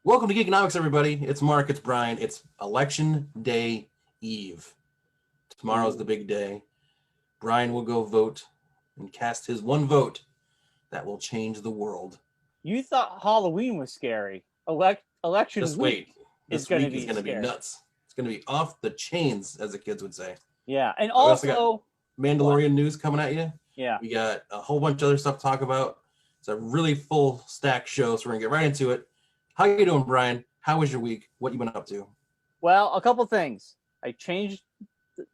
Welcome to Geekonomics, everybody. It's Mark, it's Bryon. It's Election Day Eve. Tomorrow's the big day. Bryon will go vote and cast his one vote that will change the world. You thought Halloween was scary. Election Just week wait. This week is going to be scary. nuts. It's going to be off the chains, as the kids would say. Yeah, and We also got also Mandalorian news coming at you. Yeah. We got a whole bunch of other stuff to talk about. It's a really full stack show, so we're going to get right into it. How you doing, Bryon? How was your week? What you been up to? Well, a couple things. I changed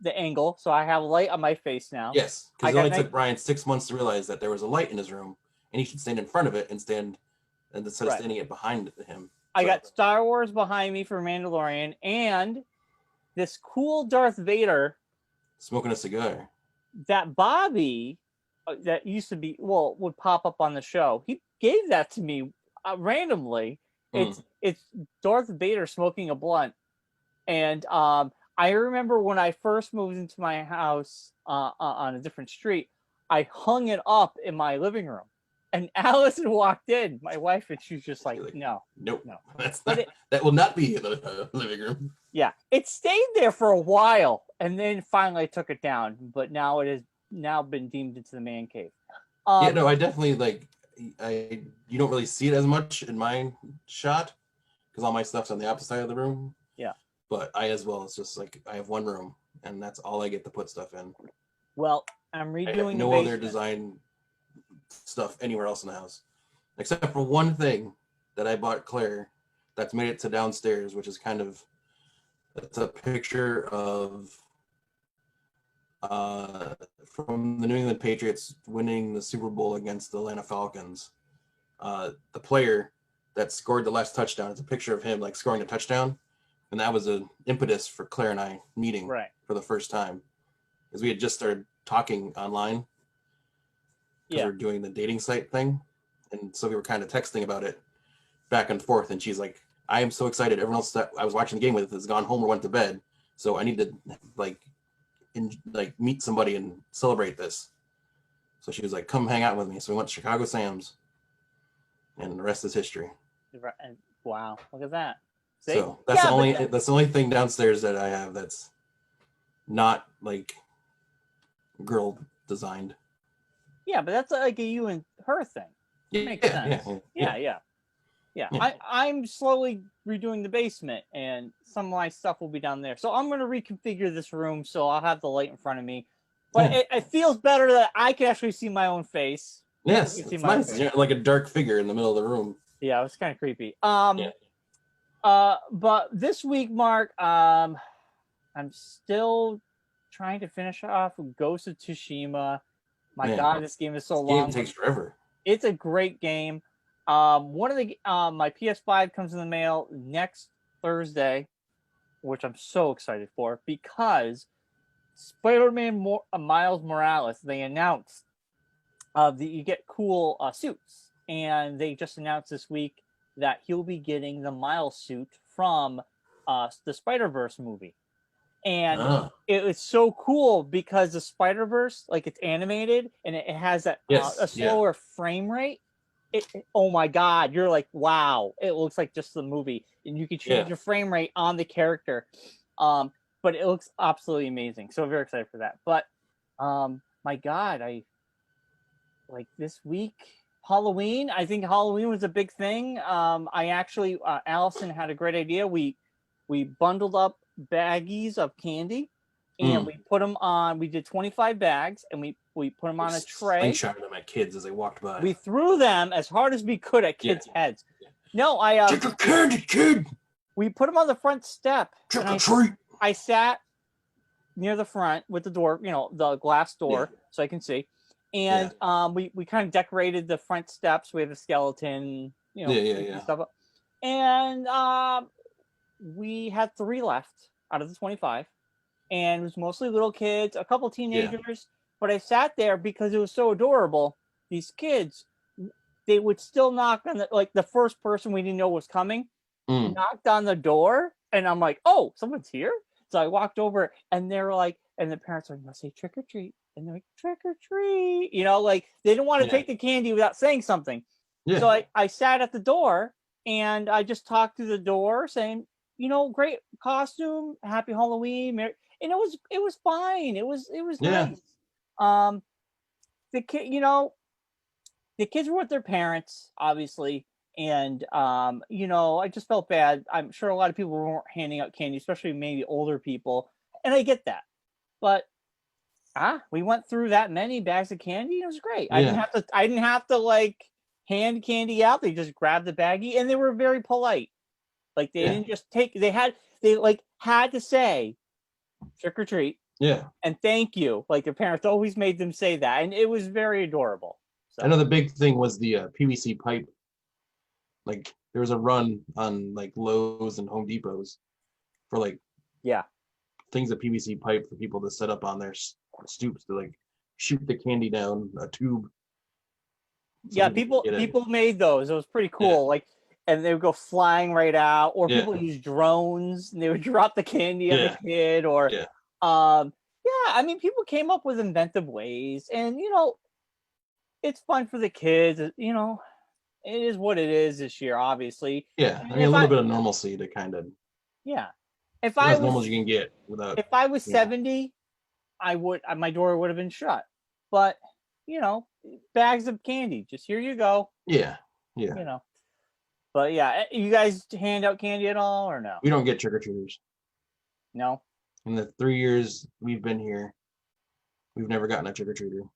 the angle, so I have a light on my face now. Yes, because it only took Bryon 6 months to realize that there was a light in his room, and he should stand in front of it instead of standing it behind him. I got Star Wars behind me for Mandalorian, and this cool Darth Vader smoking a cigar. That Bobby, that used to be would pop up on the show. He gave that to me randomly. It's Darth Vader smoking a blunt, and I remember when I first moved into my house on a different street, I hung it up in my living room, and Allison walked in, my wife, and she was just like, "No, nope, no, that will not be in the living room." Yeah, it stayed there for a while, and then finally I took it down. But now it has been deemed into the man cave. Yeah, no, I definitely you don't really see it as much in my shot because all my stuff's on the opposite side of the room. Yeah. But it's just like I have one room and that's all I get to put stuff in. Well, I'm redoing no other design stuff anywhere else in the house. Except for one thing that I bought Claire that's made it to downstairs, which is it's a picture of from the New England Patriots winning the Super Bowl against the Atlanta Falcons. The player that scored the last touchdown is a picture of him scoring a touchdown, and that was an impetus for Claire and I meeting for the first time, because we had just started talking online because we were doing the dating site thing, and so we were kind of texting about it back and forth. And she's like, "I am so excited! Everyone else that I was watching the game with has gone home or went to bed, so I need to meet somebody and celebrate this." So she was like, "Come hang out with me." So we went to Chicago Sam's, and the rest is history. Wow, look at that. See? So that's the only thing downstairs that I have that's not girl designed. Yeah, but that's like a you and her thing. It makes sense. Yeah. I'm slowly redoing the basement, and some of my stuff will be down there. So I'm going to reconfigure this room so I'll have the light in front of me. But it feels better that I can actually see my own face. Yes, it's nice. You're like a dark figure in the middle of the room. Yeah, it was kind of creepy. But this week, Mark, I'm still trying to finish off Ghost of Tsushima. God, this game is so long. It takes forever. It's a great game. My PS5 comes in the mail next Thursday, which I'm so excited for, because Spider-Man Miles Morales, they announced that you get cool suits, and they just announced this week that he'll be getting the Miles suit from the Spider-Verse movie. And it was so cool because the Spider-Verse, it's animated and it has that a slower frame rate. Oh my God, you're like, wow, it looks like just the movie, and you can change your frame rate on the character. But it looks absolutely amazing. So I'm very excited for that. But my God, this week, Halloween. I think Halloween was a big thing. I actually, Allison had a great idea. We bundled up baggies of candy, and we put them on. We did 25 bags, and we put them on a tray. Slingshotted them at kids as they walked by. We threw them as hard as we could at kids' heads. No, take a candy, kid. We put them on the front step. Trick or treat. I sat near the front with the door, the glass door, so I can see. And we kind of decorated the front steps. We have a skeleton, stuff. And we had 3 left out of the 25, and it was mostly little kids, a couple teenagers. But I sat there because it was so adorable. These kids, they would still knock on the first person we didn't know was coming, knocked on the door, and I'm like, "Oh, someone's here." So I walked over, and they were like, and the parents were like, "Must say trick or treat," and they're like, "Trick or treat," they didn't want to take the candy without saying something. So I sat at the door, and I just talked through the door saying, great costume, happy Halloween, and it was fine. It was Yeah. nice. The kid, the kids were with their parents, obviously, and I just felt bad. I'm sure a lot of people weren't handing out candy, especially maybe older people, and I get that. But we went through that many bags of candy. It was great. Yeah. I didn't have to like hand candy out. They just grabbed the baggie, and they were very polite. Like they didn't just take. They had to say trick or treat. Yeah. And thank you. Like their parents always made them say that, and it was very adorable. So. I know the big thing was the PVC pipe. Like there was a run on like Lowe's and Home Depots for like things of PVC pipe for people to set up on their stoops to like shoot the candy down a tube. So people made those. It was pretty cool. Like, and they would go flying right out, or people use drones and they would drop the candy on the kid, or I mean, people came up with inventive ways, and it's fun for the kids. It is what it is this year, obviously. Yeah, I mean, a little bit of normalcy to kind of. Yeah, if I was as normal as you can get without. If I was 70, my door would have been shut. But bags of candy, just here you go. Yeah. But you guys hand out candy at all or no? We don't get trick or treaters. No. In the 3 years we've been here, we've never gotten a trick or treater.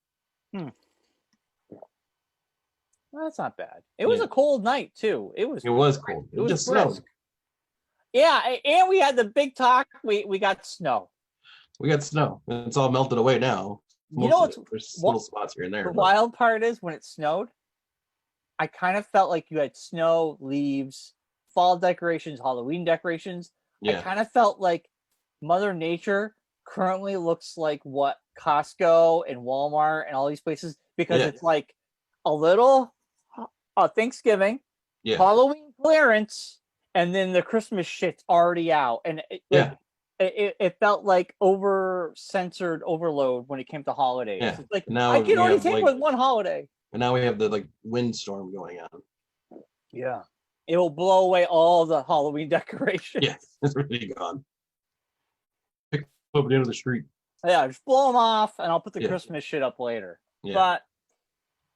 Well, that's not bad. It was a cold night too. It was cold. It just snowed. Yeah, and we had the big talk. We got snow. We got snow. It's all melted away now. There's little spots here and there. The wild part is when it snowed, I kind of felt like you had snow, leaves, fall decorations, Halloween decorations. I kind of felt like Mother Nature currently looks like what Costco and Walmart and all these places, because it's like a little Thanksgiving, Halloween clearance, and then the Christmas shit's already out. And it felt like censored overload when it came to holidays. Yeah. It's like now I can only take with one holiday. And now we have the windstorm going on. Yeah. It will blow away all the Halloween decorations. Yeah, it's really gone. Pick up at the end of the street. Yeah, just blow them off, and I'll put the Christmas shit up later. Yeah. But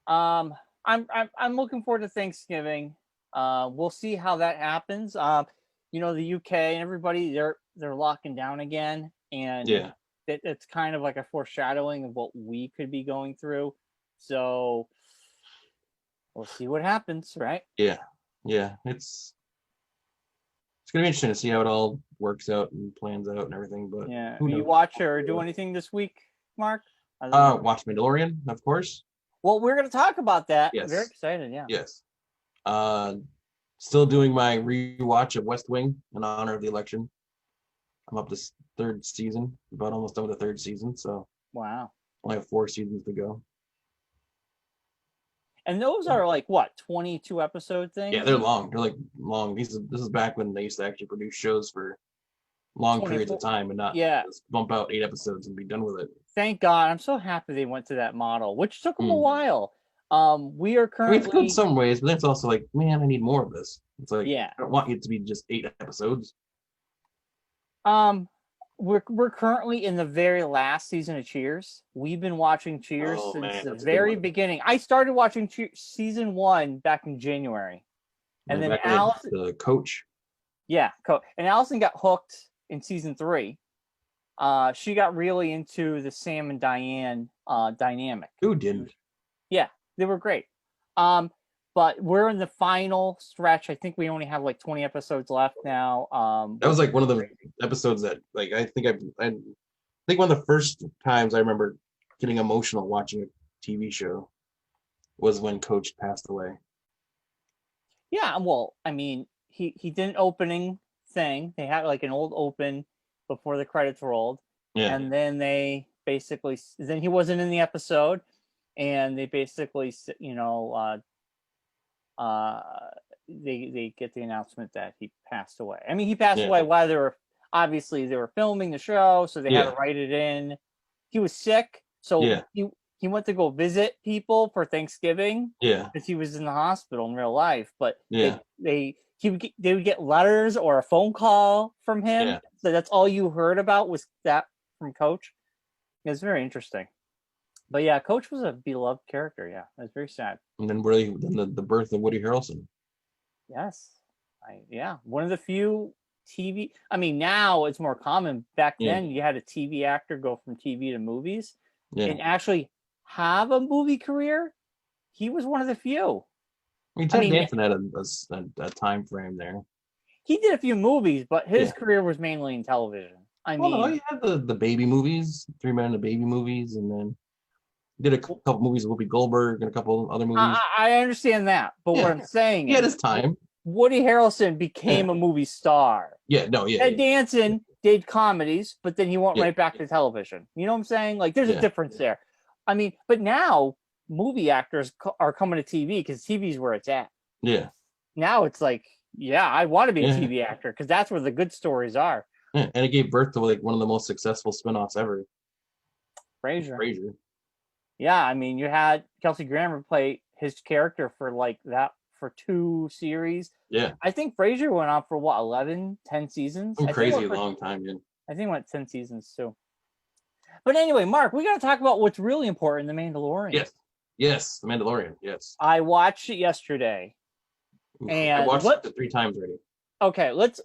I'm looking forward to Thanksgiving. We'll see how that happens. The UK and everybody, they're locking down again, and it's kind of like a foreshadowing of what we could be going through. So we'll see what happens, right? Yeah. It's gonna be interesting to see how it all works out and plans out and everything. But do you watch or do anything this week, Mark? Watch Mandalorian, of course. Well, we're gonna talk about that. Yes. Very excited. Yeah. Yes. Still doing my rewatch of West Wing in honor of the election. I'm up to third season, about almost done with the third season. So wow, only have 4 seasons to go. And those are like what, 22 episode things? Yeah, they're long. They're like long. This is back when they used to actually produce shows for long periods of time and not just bump out 8 episodes and be done with it. Thank God. I'm so happy they went to that model, which took them a while. We are currently. It's good in some ways, but it's also like, man, I need more of this. It's like, I don't want it to be just 8 episodes. We're currently in the very last season of Cheers. We've been watching Cheers since the very beginning. I started watching season 1 back in January, and then Allison, the coach. Yeah, and Allison got hooked in season 3. She got really into the Sam and Diane dynamic. Who didn't? Yeah, they were great. But we're in the final stretch. I think we only have like 20 episodes left now. That was like one of the episodes that, like, I think one of the first times I remember getting emotional watching a TV show was when Coach passed away. Yeah, well, I mean, he did an opening thing. They had like an old open before the credits rolled. Yeah. And then then he wasn't in the episode, and they basically, they get the announcement that he passed away. I mean, he passed away while they were filming the show, so they had to write it in. He was sick, so he went to go visit people for Thanksgiving. Yeah, because he was in the hospital in real life. But they they would get letters or a phone call from him. Yeah. So that's all you heard about was that from Coach. It's very interesting. But yeah, Coach was a beloved character. Yeah, it was very sad. And then really, then the birth of Woody Harrelson. Yes, one of the few TV. I mean, now it's more common. Back then, you had a TV actor go from TV to movies, and actually have a movie career. He was one of the few. I mean, Ted Danson had a time frame there. He did a few movies, but his career was mainly in television. I mean, he had the baby movies, 3 Men and a Baby movies, and then did a couple movies with Whoopi Goldberg and a couple other movies. I understand that, but what I'm saying is, his time. Woody Harrelson became a movie star. Ted Danson did comedies, but then he went right back to television. You know what I'm saying? Like, there's a difference there. I mean, but now movie actors are coming to TV because TV's where it's at. Yeah. Now it's like, I want to be a TV actor because that's where the good stories are. Yeah, and it gave birth to like one of the most successful spinoffs ever. Frasier. Yeah, I mean, you had Kelsey Grammer play his character for like that for 2 series. Yeah. I think Frasier went on for 11, 10 seasons. Crazy long time, yeah. I think it went 10 seasons too. But anyway, Mark, we got to talk about what's really important, The Mandalorian. Yes, The Mandalorian, yes. I watched it yesterday. And I watched it 3 times already. Okay, let's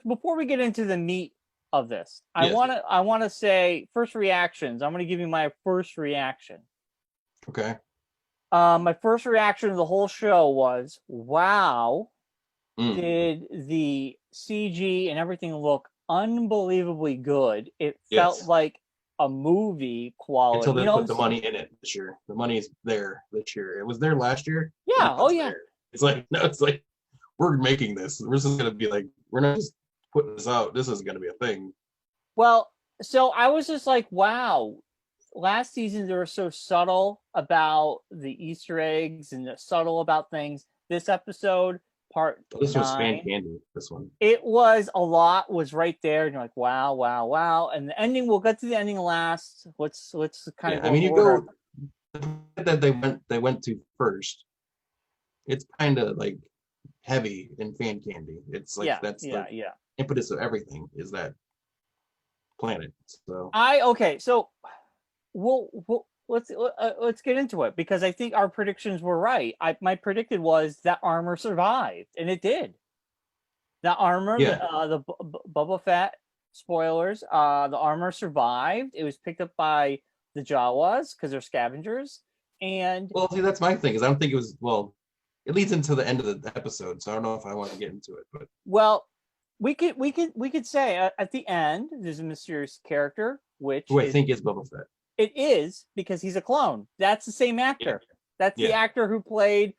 before we get into the meat of this, I want to say first reactions. I'm going to give you my first reaction. Okay. My first reaction to the whole show was, wow, did the CG and everything look unbelievably good. It felt like a movie quality. Until they put the money in it this year. The money is there this year. It was there last year. Yeah. Oh, yeah. There. It's like, no, it's like, we're making this. We're just going to be like, we're not just putting this out. This is going to be a thing. Well, so I was just like, wow. Last season, they were so subtle about the Easter eggs and subtle about things. This episode, this 9, was fan candy, this one. It was a lot, was right there. And you're like, wow, wow, wow. And the ending, we'll get to the ending last. Let's kind of go. I mean, you go that they went to first. It's kind of like heavy in fan candy. It's like that's the impetus of everything is that planet. So let's get into it because I think our predictions were right. My predicted was that armor survived, and it did. The armor, the Boba Fett spoilers. The armor survived. It was picked up by the Jawas because they're scavengers. And see, that's my thing. Is I don't think it was It leads into the end of the episode, so I don't know if I want to get into it. But we could say at the end there's a mysterious character who I think is Boba Fett. It is because he's a clone. That's the same actor. That's the actor who played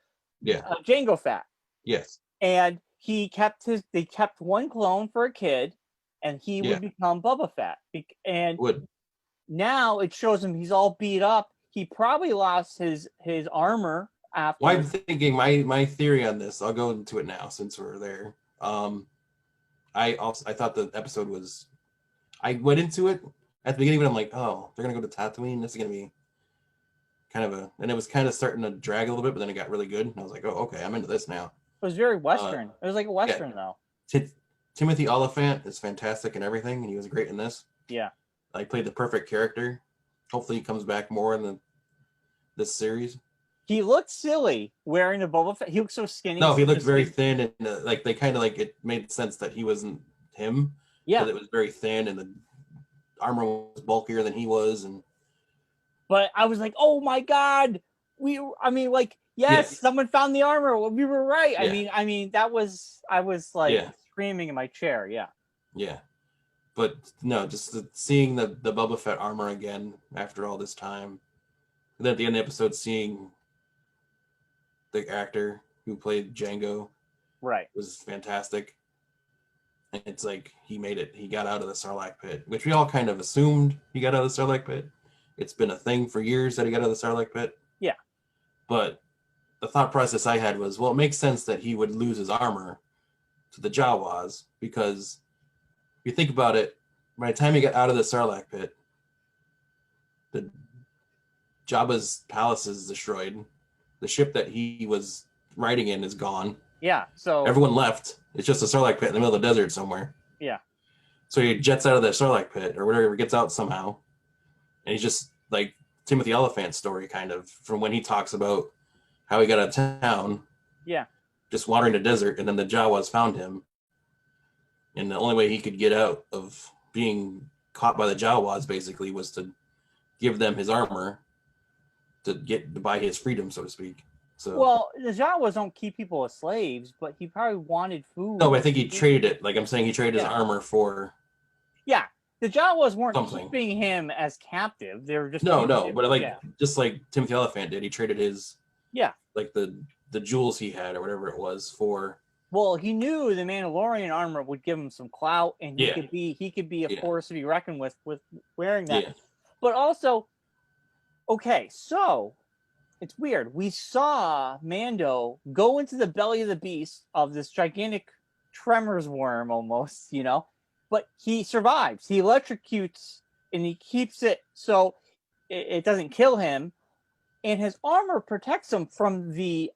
Jango Fett. Yes. And they kept one clone for a kid, and he would become Boba Fett. And now it shows him he's all beat up. He probably lost his armor after. Well, I'm thinking my theory on this. I'll go into it now since we're there. I thought the episode was. I went into it at the beginning, but I'm like, oh, they're gonna go to Tatooine. This is gonna be kind of and it was kind of starting to drag a little bit, but then it got really good. And I was like, oh, okay, I'm into this now. It was very Western. It was like a Western though. Timothy Olyphant is fantastic in everything, and he was great in this. Yeah. I played the perfect character. Hopefully he comes back more in this series. He looked silly wearing the Boba Fett. He looked so skinny. No, he looked very thin, and like they kind of like it made sense that he wasn't him. Yeah, it was very thin, and the armor was bulkier than he was, and. But I was like, oh my god, yes, someone found the armor. We were right. Yeah. I mean, I was like screaming in my chair. Yeah. Yeah. But no, just seeing the Boba Fett armor again after all this time. And then at the end of the episode, seeing the actor who played Jango was fantastic. And it's like he made it. He got out of the Sarlacc pit, which we all kind of assumed he got out of the Sarlacc pit. It's been a thing for years that he got out of the Sarlacc pit. Yeah. But the thought process I had was, well, it makes sense that he would lose his armor to the Jawas because if you think about it, by the time he got out of the Sarlacc pit, the Jabba's palace is destroyed. The ship that he was riding in is gone. Yeah. So Everyone left. It's just a Sarlacc pit in the middle of the desert somewhere. yeah. So he jets out of that Sarlacc pit or whatever, gets out somehow, and he's just like Timothy Oliphant's story, kind of, from when he talks about how he got out of town, Yeah. just wandering the desert, and then the Jawas found him, and the only way he could get out of being caught by the Jawas basically was to give them his armor to buy his freedom, so to speak. So Well, the Jawas don't keep people as slaves, but he probably wanted food. no, I think he traded it. Like I'm saying, he traded his Yeah. armor for Yeah. The Jawas weren't something. keeping him as captive. They were just No, but like yeah. just like Timothy Oliphant did, he traded his Yeah. like the jewels he had or whatever it was for. Well, he knew the Mandalorian armor would give him some clout, and he Yeah. could be a Yeah. force to be reckoned with wearing that. Yeah. But also, okay, so it's weird. We saw Mando go into the belly of the beast of this gigantic tremors worm almost, you know, but he survives. He electrocutes and he keeps it so it doesn't kill him, and his armor protects him from the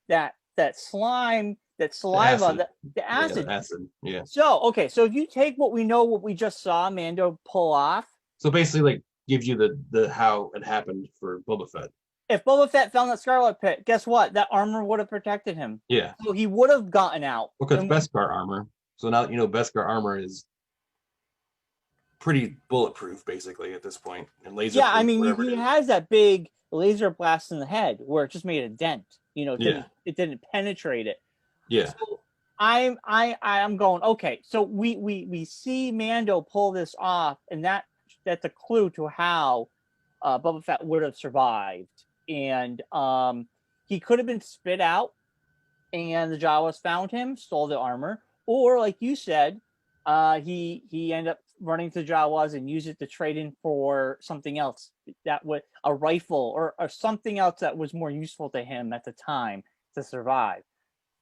that slime, that saliva, the acid. Yeah, acid. Yeah. So okay, so if you take what we just saw Mando pull off, So basically, like gives you the how it happened for Boba Fett. if Boba Fett fell in that Scarlet Pit, guess what? That armor would have protected him. Yeah. So he would have gotten out. Because Beskar armor. So now you know Beskar armor is pretty bulletproof, basically, at this point, and laser. Yeah, I mean, he has that big laser blast in the head where it just made a dent. You know, it didn't penetrate it. Yeah. So I'm going, okay. So we see Mando pull this off, and that's a clue to how Boba Fett would have survived. And he could have been spit out, and the Jawas found him, stole the armor, or like you said, he ended up running to Jawas and used it to trade in for something else, that would a rifle or something else that was more useful to him at the time to survive.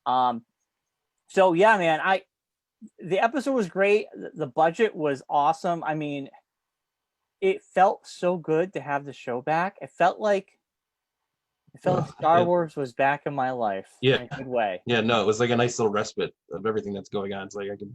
So yeah, man, the episode was great. The budget was awesome. I mean, it felt so good to have the show back. It felt like Star Wars was back in my life. Yeah. In a good way. Yeah, no, it was like a nice little respite of everything that's going on. It's like I can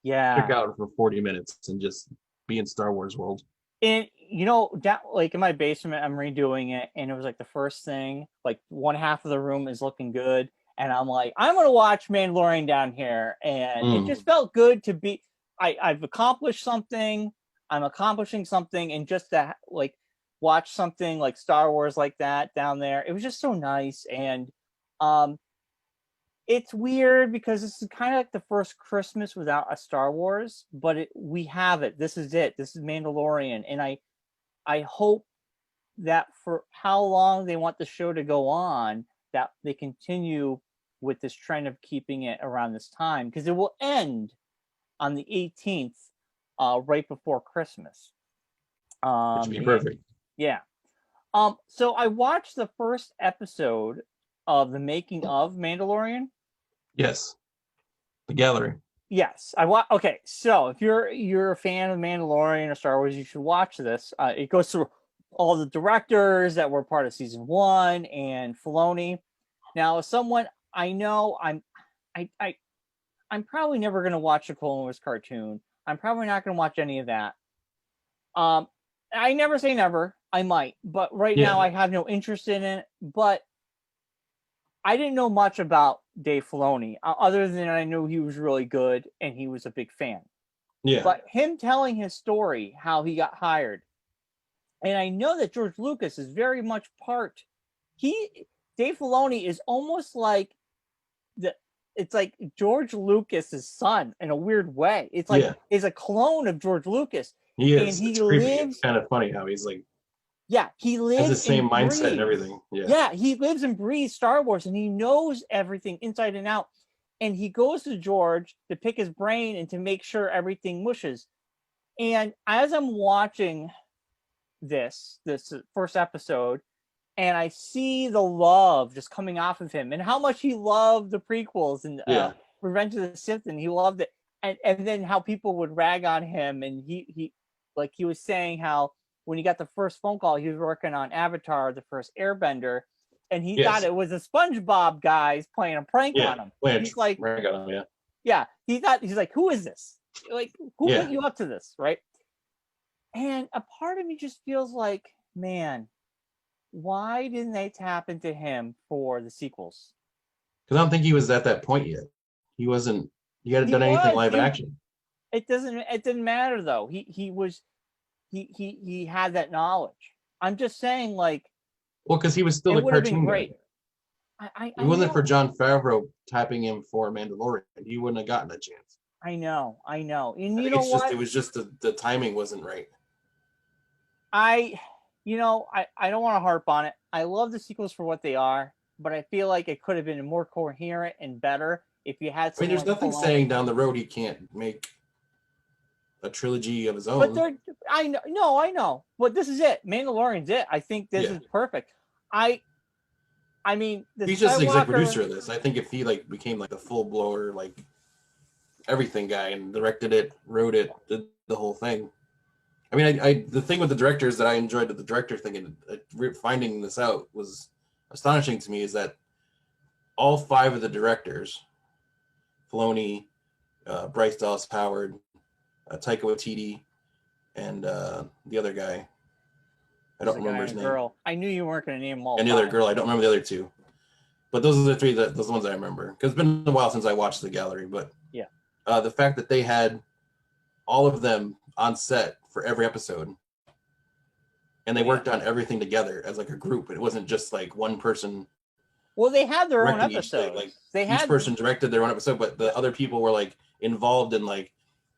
check out for 40 minutes and just be in Star Wars world. And you know, like in my basement, I'm redoing it, and it was like the first thing, like one half of the room is looking good, and I'm like, I'm gonna watch Mandalorian down here, and it just felt good to be. I've accomplished something. I'm accomplishing something, and just to like watch something like Star Wars like that down there, it was just so nice. And it's weird because this is kind of like the first Christmas without a Star Wars, but we have it. This is it. This is Mandalorian, and I hope that for how long they want the show to go on, that they continue with this trend of keeping it around this time, because it will end on the 18th, right before Christmas. Which would be perfect. Yeah. So I watched the first episode of the making of Mandalorian. Yes. The gallery. Yes. Okay, so if you're a fan of Mandalorian or Star Wars, you should watch this. It goes through all the directors that were part of season 1 and Filoni. Now, as someone I know, I'm probably never going to watch a Clone Wars cartoon. I'm probably not going to watch any of that. I never say never. I might, but right now I have no interest in it. But I didn't know much about Dave Filoni, other than I knew he was really good and he was a big fan. Yeah. But him telling his story, how he got hired, and I know that George Lucas is very much part. Dave Filoni is almost like it's like George Lucas's son in a weird way. It's like is a clone of George Lucas. He is. And he lives. It's kind of funny how he's like. Yeah, he lives. Has the same mindset and everything. Yeah, he lives and breathes Star Wars, and he knows everything inside and out. And he goes to George to pick his brain and to make sure everything mushes. And as I'm watching this first episode, and I see the love just coming off of him, and how much he loved the prequels and Revenge of the Sith, and he loved it, and then how people would rag on him, and he was saying how when he got the first phone call, he was working on Avatar, the first Airbender, and he Yes. thought it was the SpongeBob guys playing a prank on him. He's like, he's like, who is this? Like, who put you up to this, right? And a part of me just feels like, man, why didn't they tap into him for the sequels? Because I don't think he was at that point yet. He wasn't. He hadn't done anything live action. It didn't matter though. He had that knowledge. I'm just saying, like, well, because he was still a cartoon guy. It wasn't for Jon Favreau tapping him for Mandalorian. He wouldn't have gotten a chance. I know. And you know what? It was just the timing wasn't right. I don't want to harp on it. I love the sequels for what they are, but I feel like it could have been more coherent and better if you had. I mean, there's nothing saying down the road he can't make a trilogy of his own. But I know. But this is it. Mandalorian's it. I think this is perfect. I mean, he's just the executive producer of this. I think if he like became like a full blower, like everything guy, and directed it, wrote it, did the whole thing. I mean, the thing with the directors that I enjoyed with the director thing and finding this out was astonishing to me is that all 5 of the directors, Filoni, Bryce Dallas Howard, Taika Waititi, and the other guy, I don't remember his name. Girl. I knew you weren't going to name them all. And the other girl, I don't remember the other 2. But those are the 3 those are the ones I remember. Because it's been a while since I watched the gallery. But yeah, the fact that they had all of them on set for every episode, and they worked on everything together as like a group. It wasn't just like one person. Well, they had their own episode. Like each person directed their own episode, but the other people were like involved in like,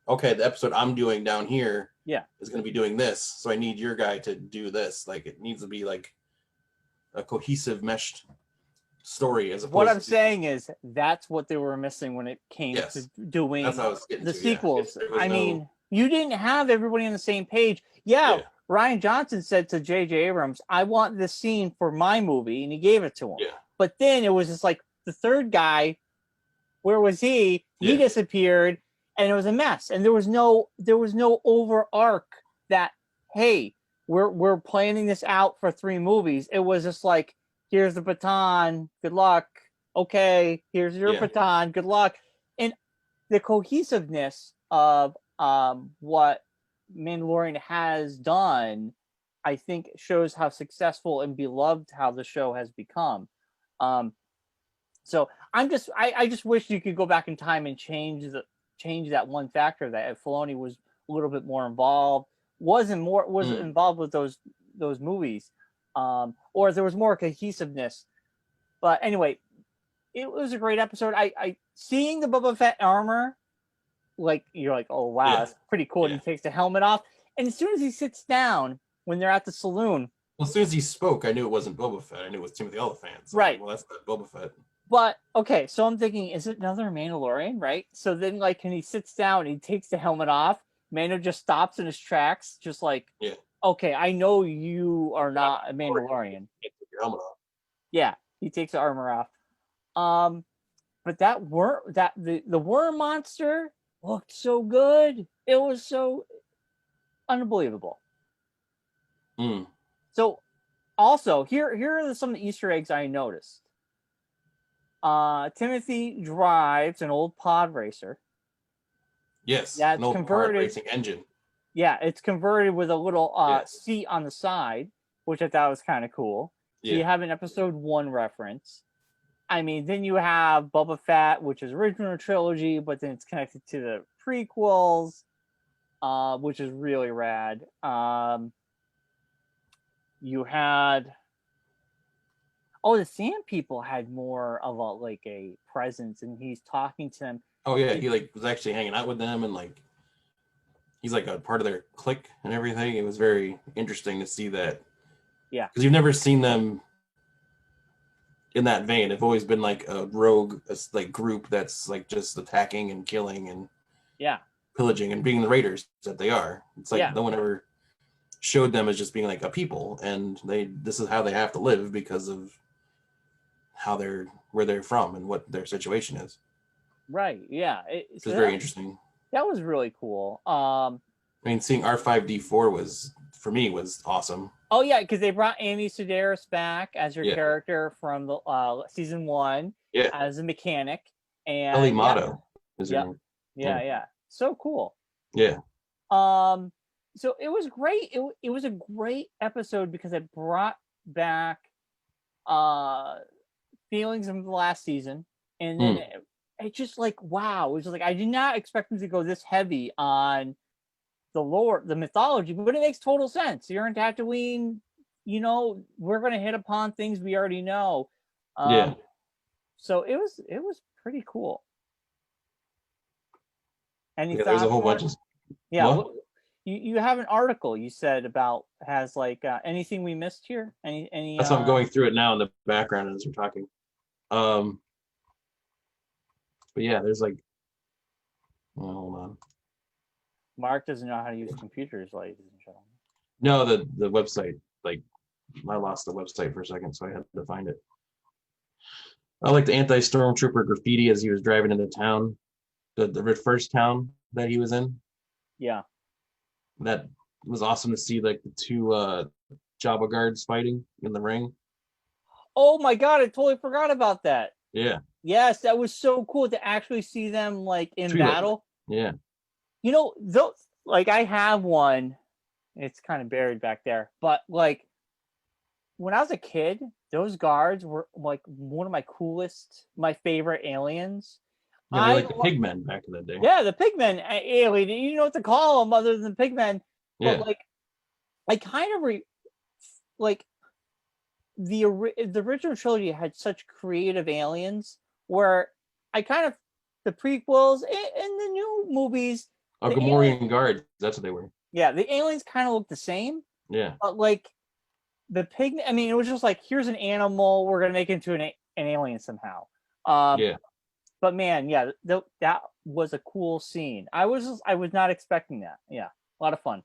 okay, the episode I'm doing down here is going to be doing this, so I need your guy to do this. Like it needs to be like a cohesive, meshed story. As opposed what I'm saying is that's what they were missing when it came to doing the sequels. I mean, you didn't have everybody on the same page. Rian Johnson said to J.J. Abrams, I want this scene for my movie, and he gave it to him. But then it was just like the third guy, where was he? He disappeared, and it was a mess. And there was no over arc that, hey, we're planning this out for 3 movies. It was just like, here's the baton, good luck. Okay, here's your baton, good luck. And the cohesiveness of what Mandalorian has done, I think, shows how successful and beloved how the show has become. So I just wish you could go back in time and change that one factor, that if Filoni was a little bit more involved, was involved with those movies, or there was more cohesiveness. But anyway, it was a great episode. I seeing the Boba Fett armor, like, you're like, oh wow, that's pretty cool. And he takes the helmet off, and as soon as he sits down when they're at the saloon, well, as soon as he spoke, I knew it wasn't Boba Fett. I knew it was Timothy Olyphant. So right. Well, that's not Boba Fett. But okay, so I'm thinking, is it another Mandalorian, right? So then, like, when he sits down, he takes the helmet off. Mando just stops in his tracks, just like, okay, I know you are not a Mandalorian. Take your helmet off. Yeah, he takes the armor off. But that the worm monster looked so good. It was so unbelievable. So, also, here are some of the Easter eggs I noticed. Timothy drives an old pod racer. Yes, that's an old converted pod racing engine. Yeah, it's converted with a little seat on the side, which I thought was kind of cool. So you have an episode 1 reference. I mean, then you have Boba Fett, which is original trilogy, but then it's connected to the prequels, which is really rad. You had the Sand People had more of a presence, and he's talking to them. Oh yeah, he was actually hanging out with them, and he's like a part of their clique and everything. It was very interesting to see that. Yeah, because you've never seen them in that vein. They've always been like a rogue, group that's like just attacking and killing and pillaging and being the raiders that they are. It's like no one ever showed them as just being like a people, and this is how they have to live because of where they're from and what their situation is. Right. Yeah. It's very interesting. That was really cool. I mean, seeing R5D4 was for me was awesome. Oh yeah, because they brought Amy Sedaris back as her Yeah. character from the season 1 Yeah. as a mechanic, Ellie and Motto is her yeah, name. yeah, so cool. Yeah. So it was great. It was a great episode because it brought back feelings from the last season, and then it just like wow, it was just like I did not expect them to go this heavy on the lore, the mythology, but it makes total sense. You're in Tatooine, you know, we're gonna hit upon things we already know. Yeah. So it was pretty cool. Any Yeah, there's a thoughts, whole Mark? bunch of Yeah, what? you have an article you said about has like anything we missed here? Any That's why I'm going through it now in the background as we're talking. But yeah, there's like hold on. Mark doesn't know how to use computers, ladies and gentlemen. No, the website, like I lost the website for a second, so I had to find it. I like the anti-stormtrooper graffiti as he was driving into town, the first town that he was in. Yeah. That was awesome to see, like the two Jabba guards fighting in the ring. Oh my god, I totally forgot about that. Yeah. Yes, that was so cool to actually see them like in battle. Yeah. You know, those like I have one. It's kind of buried back there, but like when I was a kid, those guards were like one of my coolest, my favorite aliens. Yeah, they like the pigmen back in the day. Yeah, the pigmen alien. You know what to call them other than pigmen. But Yeah. like, I kind of like the original trilogy had such creative aliens where I kind of the prequels and the new movies. Oh, Gamorrean guards. That's what they were. Yeah, the aliens kind of look the same. Yeah. But like the pig, I mean, it was just like here's an animal we're gonna make into an alien somehow. Yeah. But man, yeah, that was a cool scene. I was not expecting that. Yeah, a lot of fun.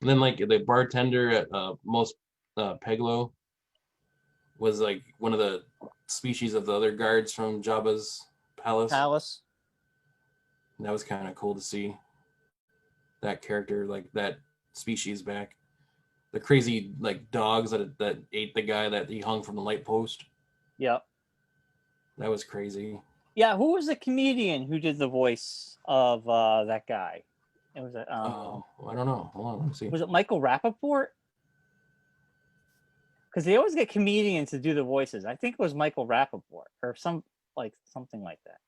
And then like the bartender at most Peglo was like one of the species of the other guards from Jabba's palace. And that was kind of cool to see that character, like that species back. The crazy like dogs that ate the guy that he hung from the light post. Yep. That was crazy. Yeah, who was the comedian who did the voice of that guy? It was a I don't know. Hold on, let me see. Was it Michael Rappaport? Because they always get comedians to do the voices. I think it was Michael Rappaport or something like that.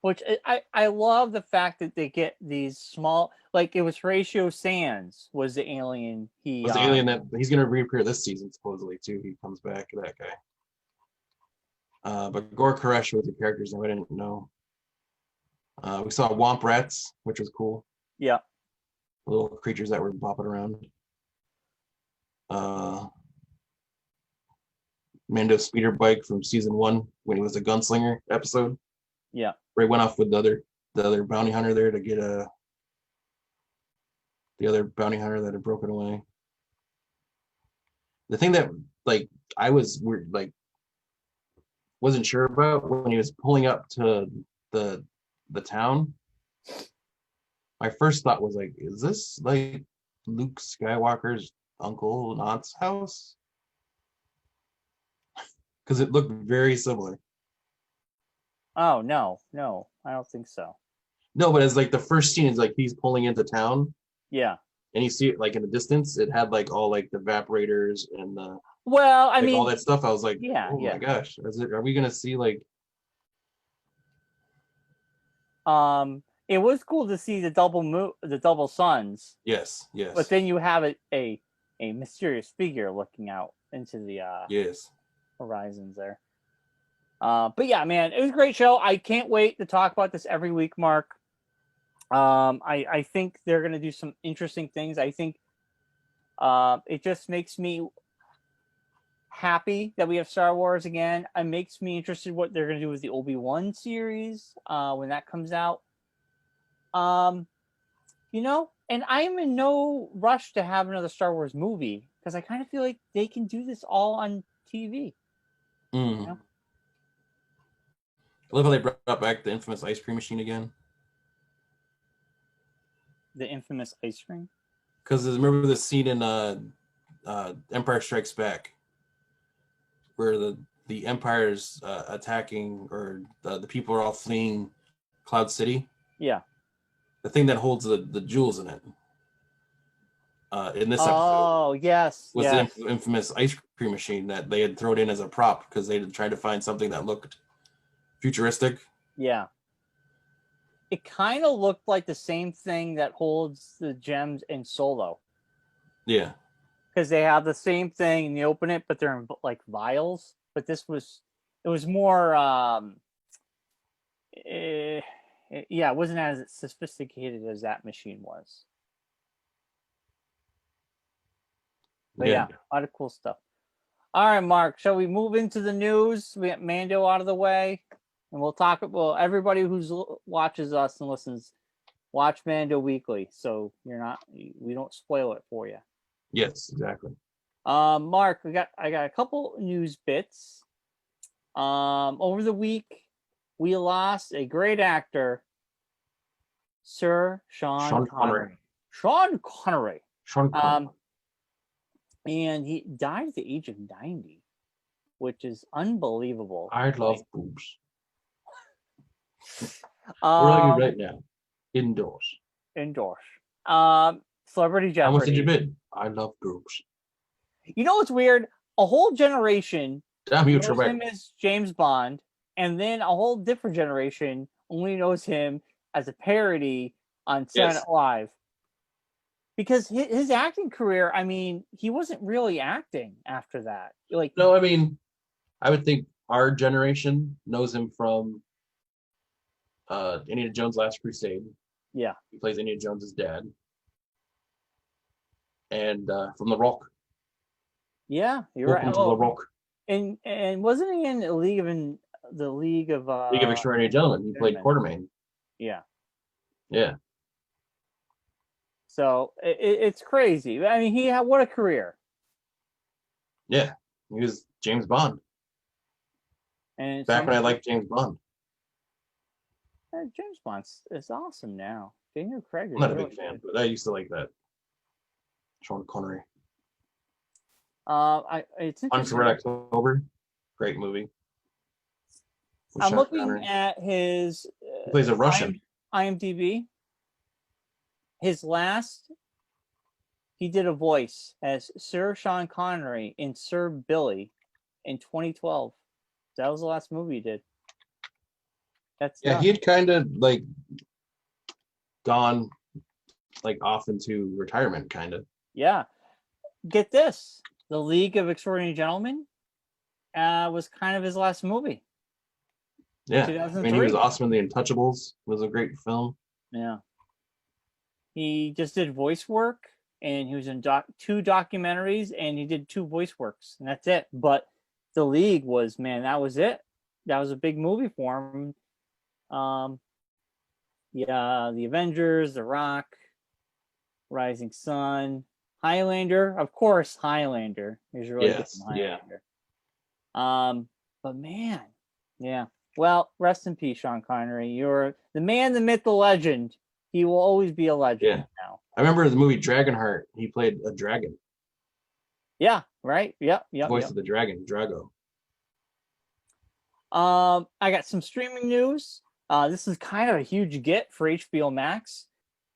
Which I love the fact that they get these small, like it was Horatio Sands was the alien. He was the alien that he's going to reappear this season supposedly too. He comes back, that guy. But Gor Koresh was the character's name I didn't know. We saw Womp Rats, which was cool. Yeah. Little creatures that were bopping around. Mando speeder bike from season 1 when he was a gunslinger episode. Yeah. Where he went off with the other bounty hunter there to get the other bounty hunter that had broken away. The thing that like I was weird, like wasn't sure about when he was pulling up to the town. My first thought was like, is this like Luke Skywalker's uncle and aunt's house? Because it looked very similar. Oh no, I don't think so. No, but it's like the first scene is like he's pulling into town. Yeah. And you see it like in the distance, it had like all like the evaporators and the I mean all that stuff. I was like, yeah, oh my gosh, are we gonna see like it was cool to see the double suns. Yes. But then you have a mysterious figure looking out into the horizons there. But yeah, man, it was a great show. I can't wait to talk about this every week, Mark. I think they're gonna do some interesting things. I think it just makes me happy that we have Star Wars again. It makes me interested what they're gonna do with the Obi-Wan series when that comes out. You know, and I'm in no rush to have another Star Wars movie because I kind of feel like they can do this all on TV. You know? I love how they brought back the infamous ice cream machine again. The infamous ice cream. Because remember the scene in Empire Strikes Back, where the Empire's attacking, or the people are all fleeing Cloud City. Yeah. The thing that holds the jewels in it. In this episode. Oh yes. Was yes. the infamous ice cream machine that they had thrown in as a prop because they had tried to find something that looked futuristic. Yeah. It kind of looked like the same thing that holds the gems in Solo. Yeah. Because they have the same thing and you open it, but they're in like vials. But it was more, it wasn't as sophisticated as that machine was. But yeah, a lot of cool stuff. All right, Mark, shall we move into the news? We got Mando out of the way, and we'll talk. Well, everybody who watches us and listens, watch Mando weekly, so we don't spoil it for you. Yes, exactly. Mark, I got a couple news bits. Over the week, we lost a great actor, Sir Sean Connery. Sean Connery. And he died at the age of 90, which is unbelievable. I love boobs. Where are you right now? Indoors. Celebrity Jeopardy. How much did you bid? I love boobs. You know what's weird? A whole generation knows him as James Bond, and then a whole different generation only knows him as a parody on Saturday Night Live. Because his acting career, I mean, he wasn't really acting after that. No, I mean, I would think our generation knows him from Indiana Jones' Last Crusade. Yeah. He plays Indiana Jones' dad. And from The Rock. Yeah, you're Welcome right. To The Rock. And wasn't he in the League of Extraordinary Gentlemen? He played Quartermain. Yeah. Yeah. So it's crazy. I mean, he had what a career. Yeah, he was James Bond. And back when I liked James Bond. James Bond is awesome now. Daniel Craig is I'm not really a big fan, but I used to like that. Sean Connery. It's Hunt for Red October, great movie. I'm looking at his. He plays a Russian. IMDb. His last, he did a voice as Sir Sean Connery in Sir Billy in 2012. That was the last movie he did. He had kind of like gone like off into retirement, kind of. Yeah. Get this. The League of Extraordinary Gentlemen was kind of his last movie. Yeah. I mean, he was awesome in The Untouchables. It was a great film. Yeah. He just did voice work, and he was in 2 documentaries, and he did 2 voice works, and that's it. But The League was, man, that was it. That was a big movie for him. The Avengers, The Rock, Rising Sun, Highlander, of course, Highlander. He's really good in Highlander. Yeah. But man, yeah. Well, rest in peace, Sean Connery. You're the man, the myth, the legend. He will always be a legend now. I remember the movie Dragonheart. He played a dragon. Yeah, right. Yep. Voice of the dragon, Drago. I got some streaming news. This is kind of a huge get for HBO Max.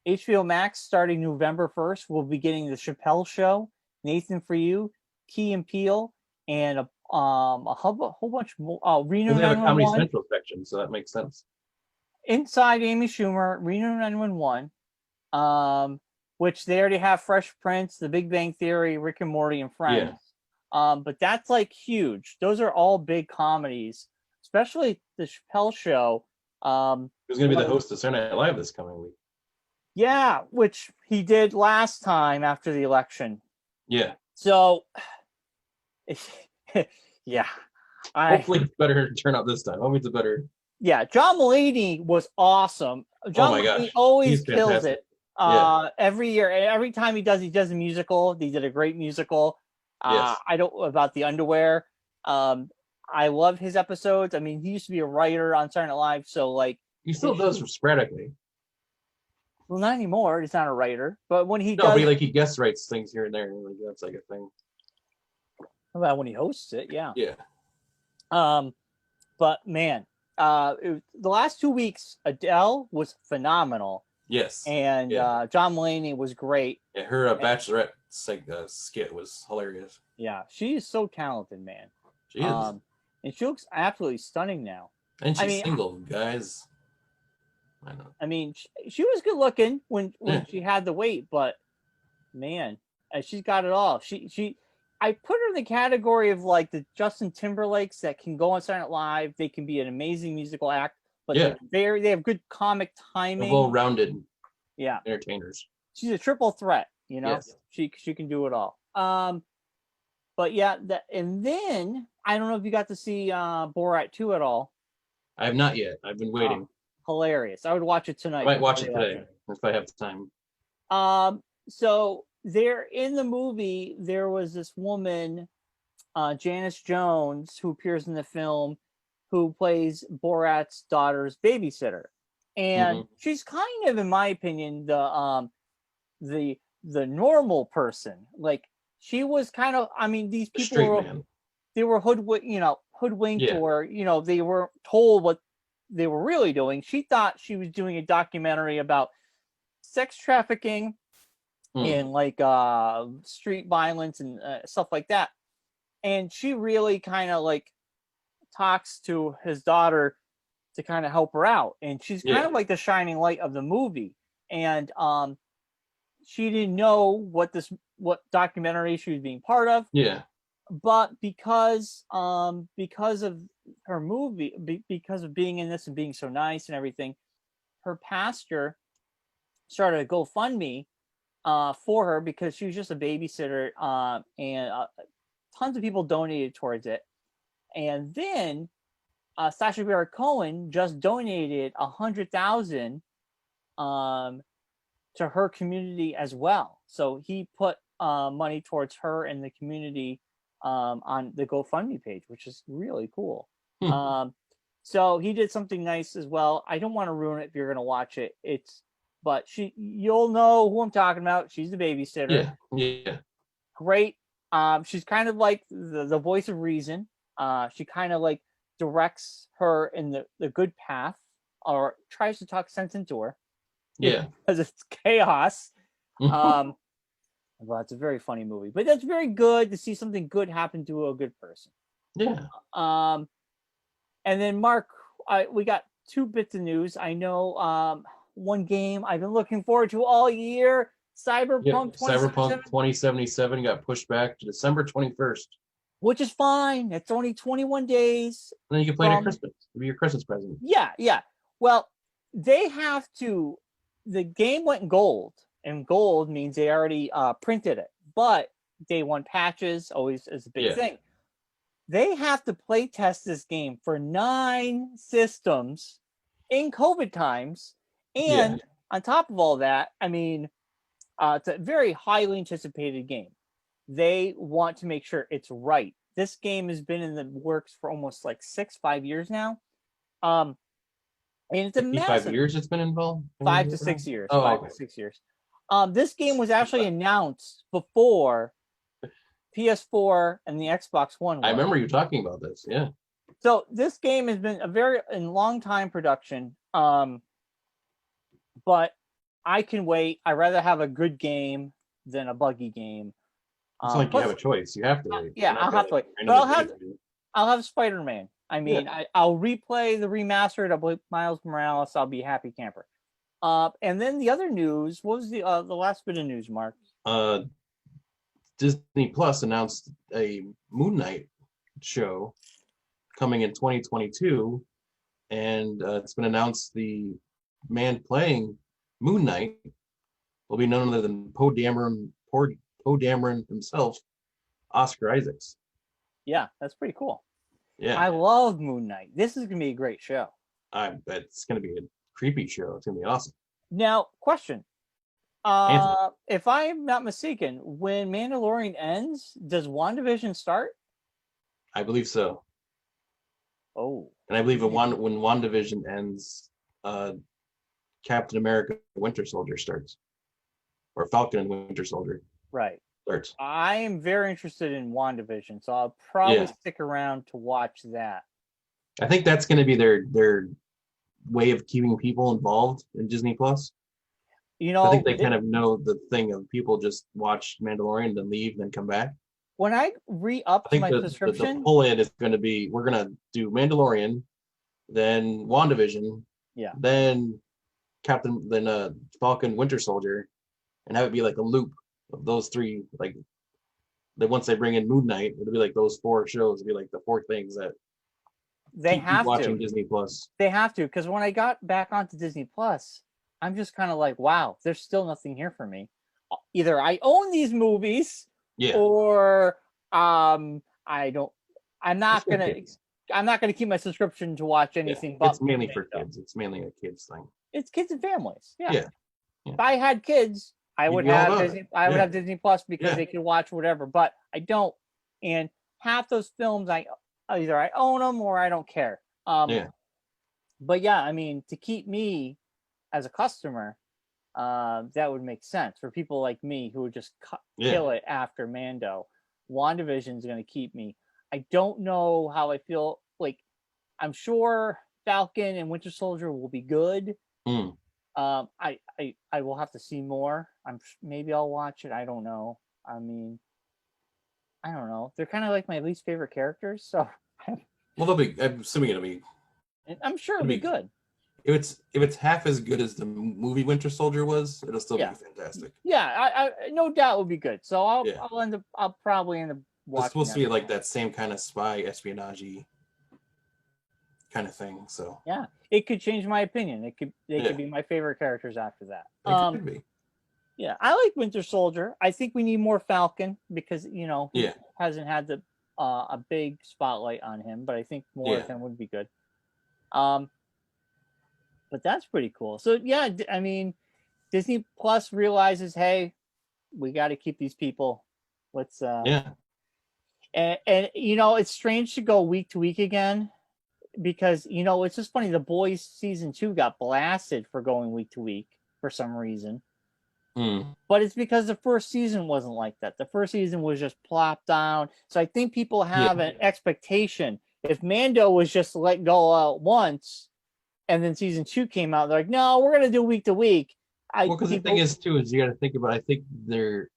HBO Max, starting November 1st, will be getting The Chappelle Show, Nathan For You, Key and Peele, and a whole bunch more. Reno 911. They have a Comedy Central section, so that makes sense. Inside Amy Schumer, Reno 911, which they already have Fresh Prince, The Big Bang Theory, Rick and Morty, and Friends. Yeah. But that's like huge. Those are all big comedies, especially The Chappelle Show. Who's going to be the host of Saturday Night Live this coming week? Yeah, which he did last time after the election. Yeah. So, yeah. Hopefully it's better turn out this time. Hopefully it's a better. Yeah, John Mulaney was awesome. John Mulaney always kills it. Every year, every time he does a musical. He did a great musical. I don't about the underwear. I love his episodes. I mean, he used to be a writer on Saturday Night Live, so like he still does sporadically. Well, not anymore. He's not a writer, but when he No, does, but he guest writes things here and there. Like, that's like a thing. well, when he hosts it, yeah. Yeah. But man, the last 2 weeks, Adele was phenomenal, Yes. and Yeah. John Mulaney was great. Yeah, her Bachelorette skit was hilarious. Yeah, she is so talented, man. She is. And she looks absolutely stunning now. And she's single, guys. I know. I mean, she was good looking when Yeah. she had the weight, but man, she's got it all. I put her in the category of like the Justin Timberlakes that can go on Saturday Night Live. They can be an amazing musical act, but they have good comic timing. Well-rounded. Yeah. Entertainers. She's a triple threat, you know. Yes. She can do it all. But yeah, and then I don't know if you got to see Borat 2 at all. I have not yet. I've been waiting. Hilarious. I would watch it tonight. I might watch it today if I have time. So there in the movie, there was this woman, Janice Jones, who appears in the film, who plays Borat's daughter's babysitter. And she's kind of, in my opinion, the normal person. Like, she was kind of, I mean, these people they were hoodwinked, or they were told what they were really doing. She thought she was doing a documentary about sex trafficking and like street violence and stuff like that. And she really kind of like talks to his daughter to kind of help her out, and she's kind of like the shining light of the movie. And she didn't know what documentary she was being part of. Yeah. But because of her movie, because of being in this and being so nice and everything, her pastor started a GoFundMe for her, because she was just a babysitter, and tons of people donated towards it. And then Sacha Baron Cohen just donated $100,000 to her community as well. So he put money towards her and the community on the GoFundMe page, which is really cool. So he did something nice as well. I don't want to ruin it if you're going to watch it. But you'll know who I'm talking about. She's the babysitter. Yeah. Great. She's kind of like the voice of reason. She kind of like directs her in the good path, or tries to talk sense into her. Yeah. Because it's chaos. Well, it's a very funny movie, but that's very good to see something good happen to a good person. Yeah. And then Mark, we got 2 bits of news. I know one game I've been looking forward to all year, Cyberpunk 2077 got pushed back to December 21st. Which is fine. It's only 21 days. And then you can play it at Christmas. It'll be your Christmas present. Yeah. Well, they have to. The game went gold, and gold means they already printed it. But day one patches always is a big thing. They have to play test this game for 9 systems in COVID times. And on top of all that, I mean, it's a very highly anticipated game. They want to make sure it's right. This game has been in the works for almost like 5 years now. And it's a massive... 5 years it's been involved? 5 to 6 years. Oh, 5 to 6 years. This game was actually announced before PS4 and the Xbox One. I remember you talking about this, yeah. So this game has been in long time production. But I can wait. I'd rather have a good game than a buggy game. It's like you have a choice. You have to wait. Yeah, I'll have to wait. But I'll have Spider-Man. I mean, I'll replay the remastered of Miles Morales. I'll be a happy camper. And then the other news, what was the last bit of news, Mark? Disney Plus announced a Moon Knight show coming in 2022, and it's been announced the man playing Moon Knight will be none other than Poe Dameron himself, Oscar Isaacs. Yeah, that's pretty cool. Yeah, I love Moon Knight. This is gonna be a great show. I bet it's gonna be a creepy show. It's gonna be awesome. Now, question. If I'm not mistaken, when Mandalorian ends, does WandaVision start? I believe so. Oh. And I believe when WandaVision ends, Captain America Winter Soldier starts, or Falcon and Winter Soldier Right. starts. I am very interested in WandaVision, so I'll probably stick around to watch that. I think that's going to be their way of keeping people involved in Disney Plus. You I know, think they kind of know the thing of people just watch Mandalorian, then leave, then come back. when I I re-upped think my the subscription, pull in is going to be we're going to do Mandalorian, then WandaVision, yeah, then Falcon Winter Soldier, and have it be like a loop of those three. Like then once they bring in Moon Knight, it'll be like those four shows. It'll be like the four things that they keep have watching to. Disney Plus. They have to, because when I got back onto Disney Plus, I'm just kind of like, wow, there's still nothing here for me. Either I own these movies, Yeah, or I don't. I'm it's not for gonna. kids. I'm not gonna keep my subscription to watch Yeah, anything but it's mainly for Mando. kids. It's mainly a kids thing. It's kids and families. Yeah. Yeah, yeah. If I had kids, I You'd would be all have about Disney. it. I would Yeah, have Disney Plus because yeah, they could watch whatever. But I don't, and half those films, I either I own them or I don't care. yeah, But yeah, I mean, to keep me as a customer, that would make sense for people like me who would just yeah. kill it after Mando. WandaVision is going to keep me. I don't know how I feel. Like, I'm sure Falcon and Winter Soldier will be good. Mm. I will have to see more. Maybe I'll watch it. I don't know. I mean, I don't know. They're kind of like my least favorite characters, so Well, they'll be. I'm assuming it'll be. I'm sure it'll be good. If it's half as good as the movie Winter Soldier was, it'll still be fantastic. Yeah, I no doubt will be good. So Yeah. I'll probably end up It's watching. supposed to be like that same kind of spy espionage kind of thing. So yeah, it could change my opinion. They could be my favorite characters after that. it could be. Yeah, I like Winter Soldier. I think we need more Falcon because he hasn't had the a big spotlight on him, but I think more of him would be good. But that's pretty cool. So yeah, I mean, Disney Plus realizes, hey, we got to keep these people. Let's and it's strange to go week to week again because it's just funny. The Boys season 2 got blasted for going week to week for some reason. But it's because the first season wasn't like that. The first season was just plopped down. So I think people have an expectation. If Mando was just let go out once, and then season 2 came out, they're like, no, we're gonna do week to week. Because the thing is too is you got to think about. I think the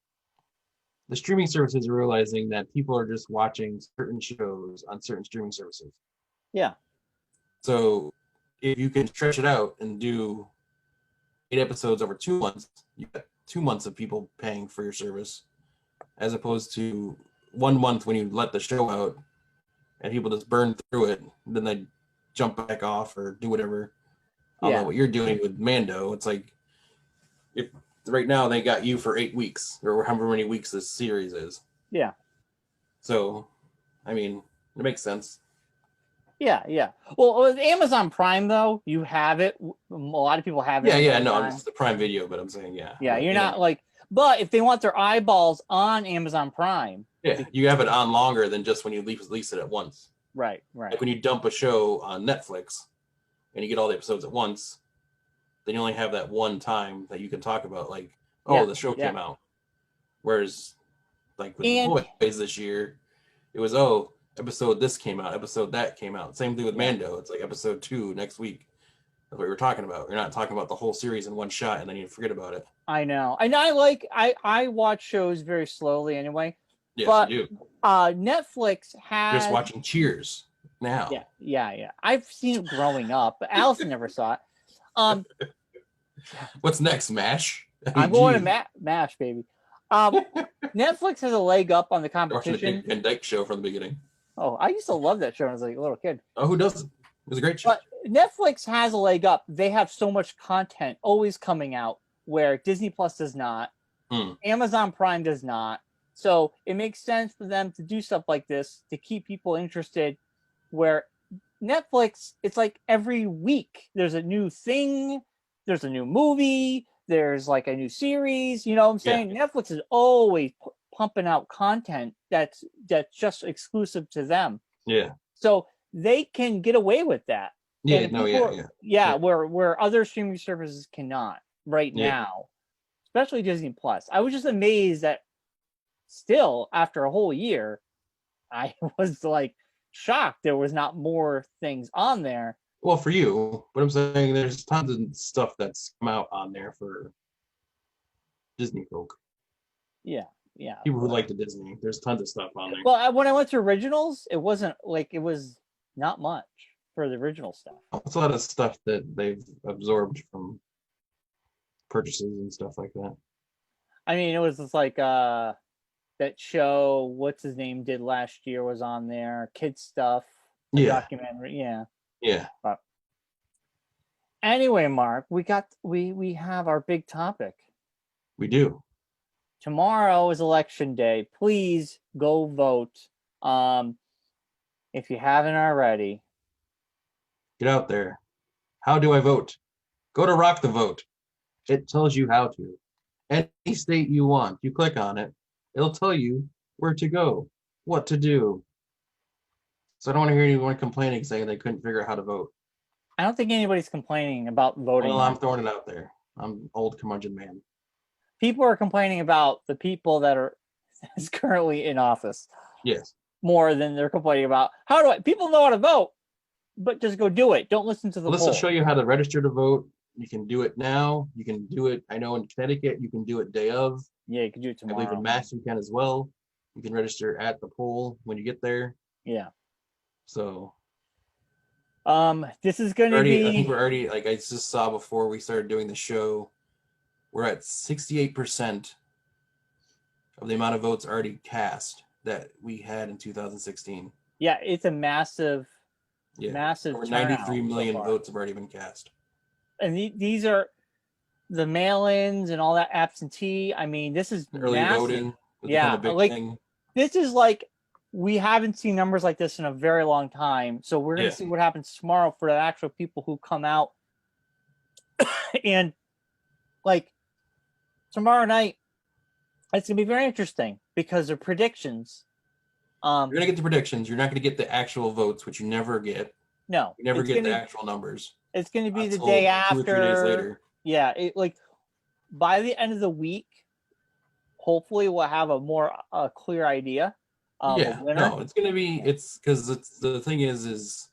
streaming services are realizing that people are just watching certain shows on certain streaming services. Yeah. So if you can stretch it out and do 8 episodes over 2 months, you got 2 months of people paying for your service, as opposed to 1 month when you let the show out and people just burn through it, and then they jump back off or do whatever. I don't know what you're doing with Mando. It's like if right now they got you for 8 weeks or however many weeks this series is. Yeah. So, I mean, it makes sense. Yeah. Well, with Amazon Prime though, you have it. A lot of people have it. Yeah. No, it's the Prime Video, but I'm saying Yeah, you're not like. But if they want their eyeballs on Amazon Prime, you have it on longer than just when you release it at once. Right. Like when you dump a show on Netflix and you get all the episodes at once, then you only have that one time that you can talk about, like, the show came out. Whereas, like with the Boys this year, it was episode this came out, episode that came out. Same thing with Mando. It's like episode 2 next week. That's what we were talking about. You're not talking about the whole series in one shot and then you forget about it. I know. And I watch shows very slowly anyway. Yes, but, you do. Netflix has. You're just watching Cheers now. Yeah. I've seen it growing up, but Allison never saw it. What's next, MASH? I'm going to MASH, baby. Netflix has a leg up on the competition. Watching the Van Dyke Show from the beginning. Oh, I used to love that show when I was like a little kid. Oh, who doesn't? It was a great show. But Netflix has a leg up. They have so much content always coming out where Disney Plus does not. Amazon Prime does not. So it makes sense for them to do stuff like this to keep people interested. Where Netflix, it's like every week there's a new thing, there's a new movie, there's like a new series. You know what I'm saying? Netflix is always pumping out content that's just exclusive to them. Yeah. So they can get away with that. Yeah, And no, people, yeah. yeah, where other streaming services cannot right Yeah. now, especially Disney Plus. I was just amazed that still after a whole year, I was like shocked there was not more things on there. Well, for you, but I'm saying there's tons of stuff that's come out on there for Disney folk. Yeah, yeah. People who like the Disney. There's tons of stuff on there. Well, when I went to originals, it wasn't like it was not much for the original stuff. It's a lot of stuff that they've absorbed from purchases and stuff like that. I mean, it was just like that show, what's his name, did last year was on there. Kid stuff, the Yeah. documentary, yeah. Yeah. But anyway, Mark, we have our big topic. We do. Tomorrow is election day. Please go vote. If you haven't already. Get out there. How do I vote? Go to Rock the Vote. It tells you how to. Any state you want, you click on it. It'll tell you where to go, what to do. So I don't want to hear anyone complaining saying they couldn't figure out how to vote. I don't think anybody's complaining about voting. Well, I'm throwing it out there. I'm old curmudgeon man. People are complaining about the people that are is currently in office. Yes. More than they're complaining about how do I people know how to vote, but just go do it. Don't listen to the Let's poll. just show you how to register to vote. You can do it now. You can do it. I know in Connecticut you can do it day of. Yeah, you can do it I tomorrow. believe in Mass you can as well. You can register at the poll when you get there. Yeah. So this is going to be. I think be. we're already, like I just saw before we started doing the show, we're at 68% of the amount of votes already cast that we had in 2016. Yeah, it's a massive, Yeah, massive. over 93 million so votes have already been cast. And these are the mail-ins and all that absentee. I mean, this is Early massive. voting has Yeah, become a big like thing. this is like we haven't seen numbers like this in a very long time. So we're gonna see what happens tomorrow for the actual people who come out. And like tomorrow night, it's gonna be very interesting because the predictions. You're gonna get the predictions. You're not gonna get the actual votes, which you never get. No, you never get the actual numbers. It's gonna be the day after. 2 or 3 days later. Yeah, like by the end of the week, hopefully we'll have a more clear idea. No, it's gonna be. It's because it's the thing is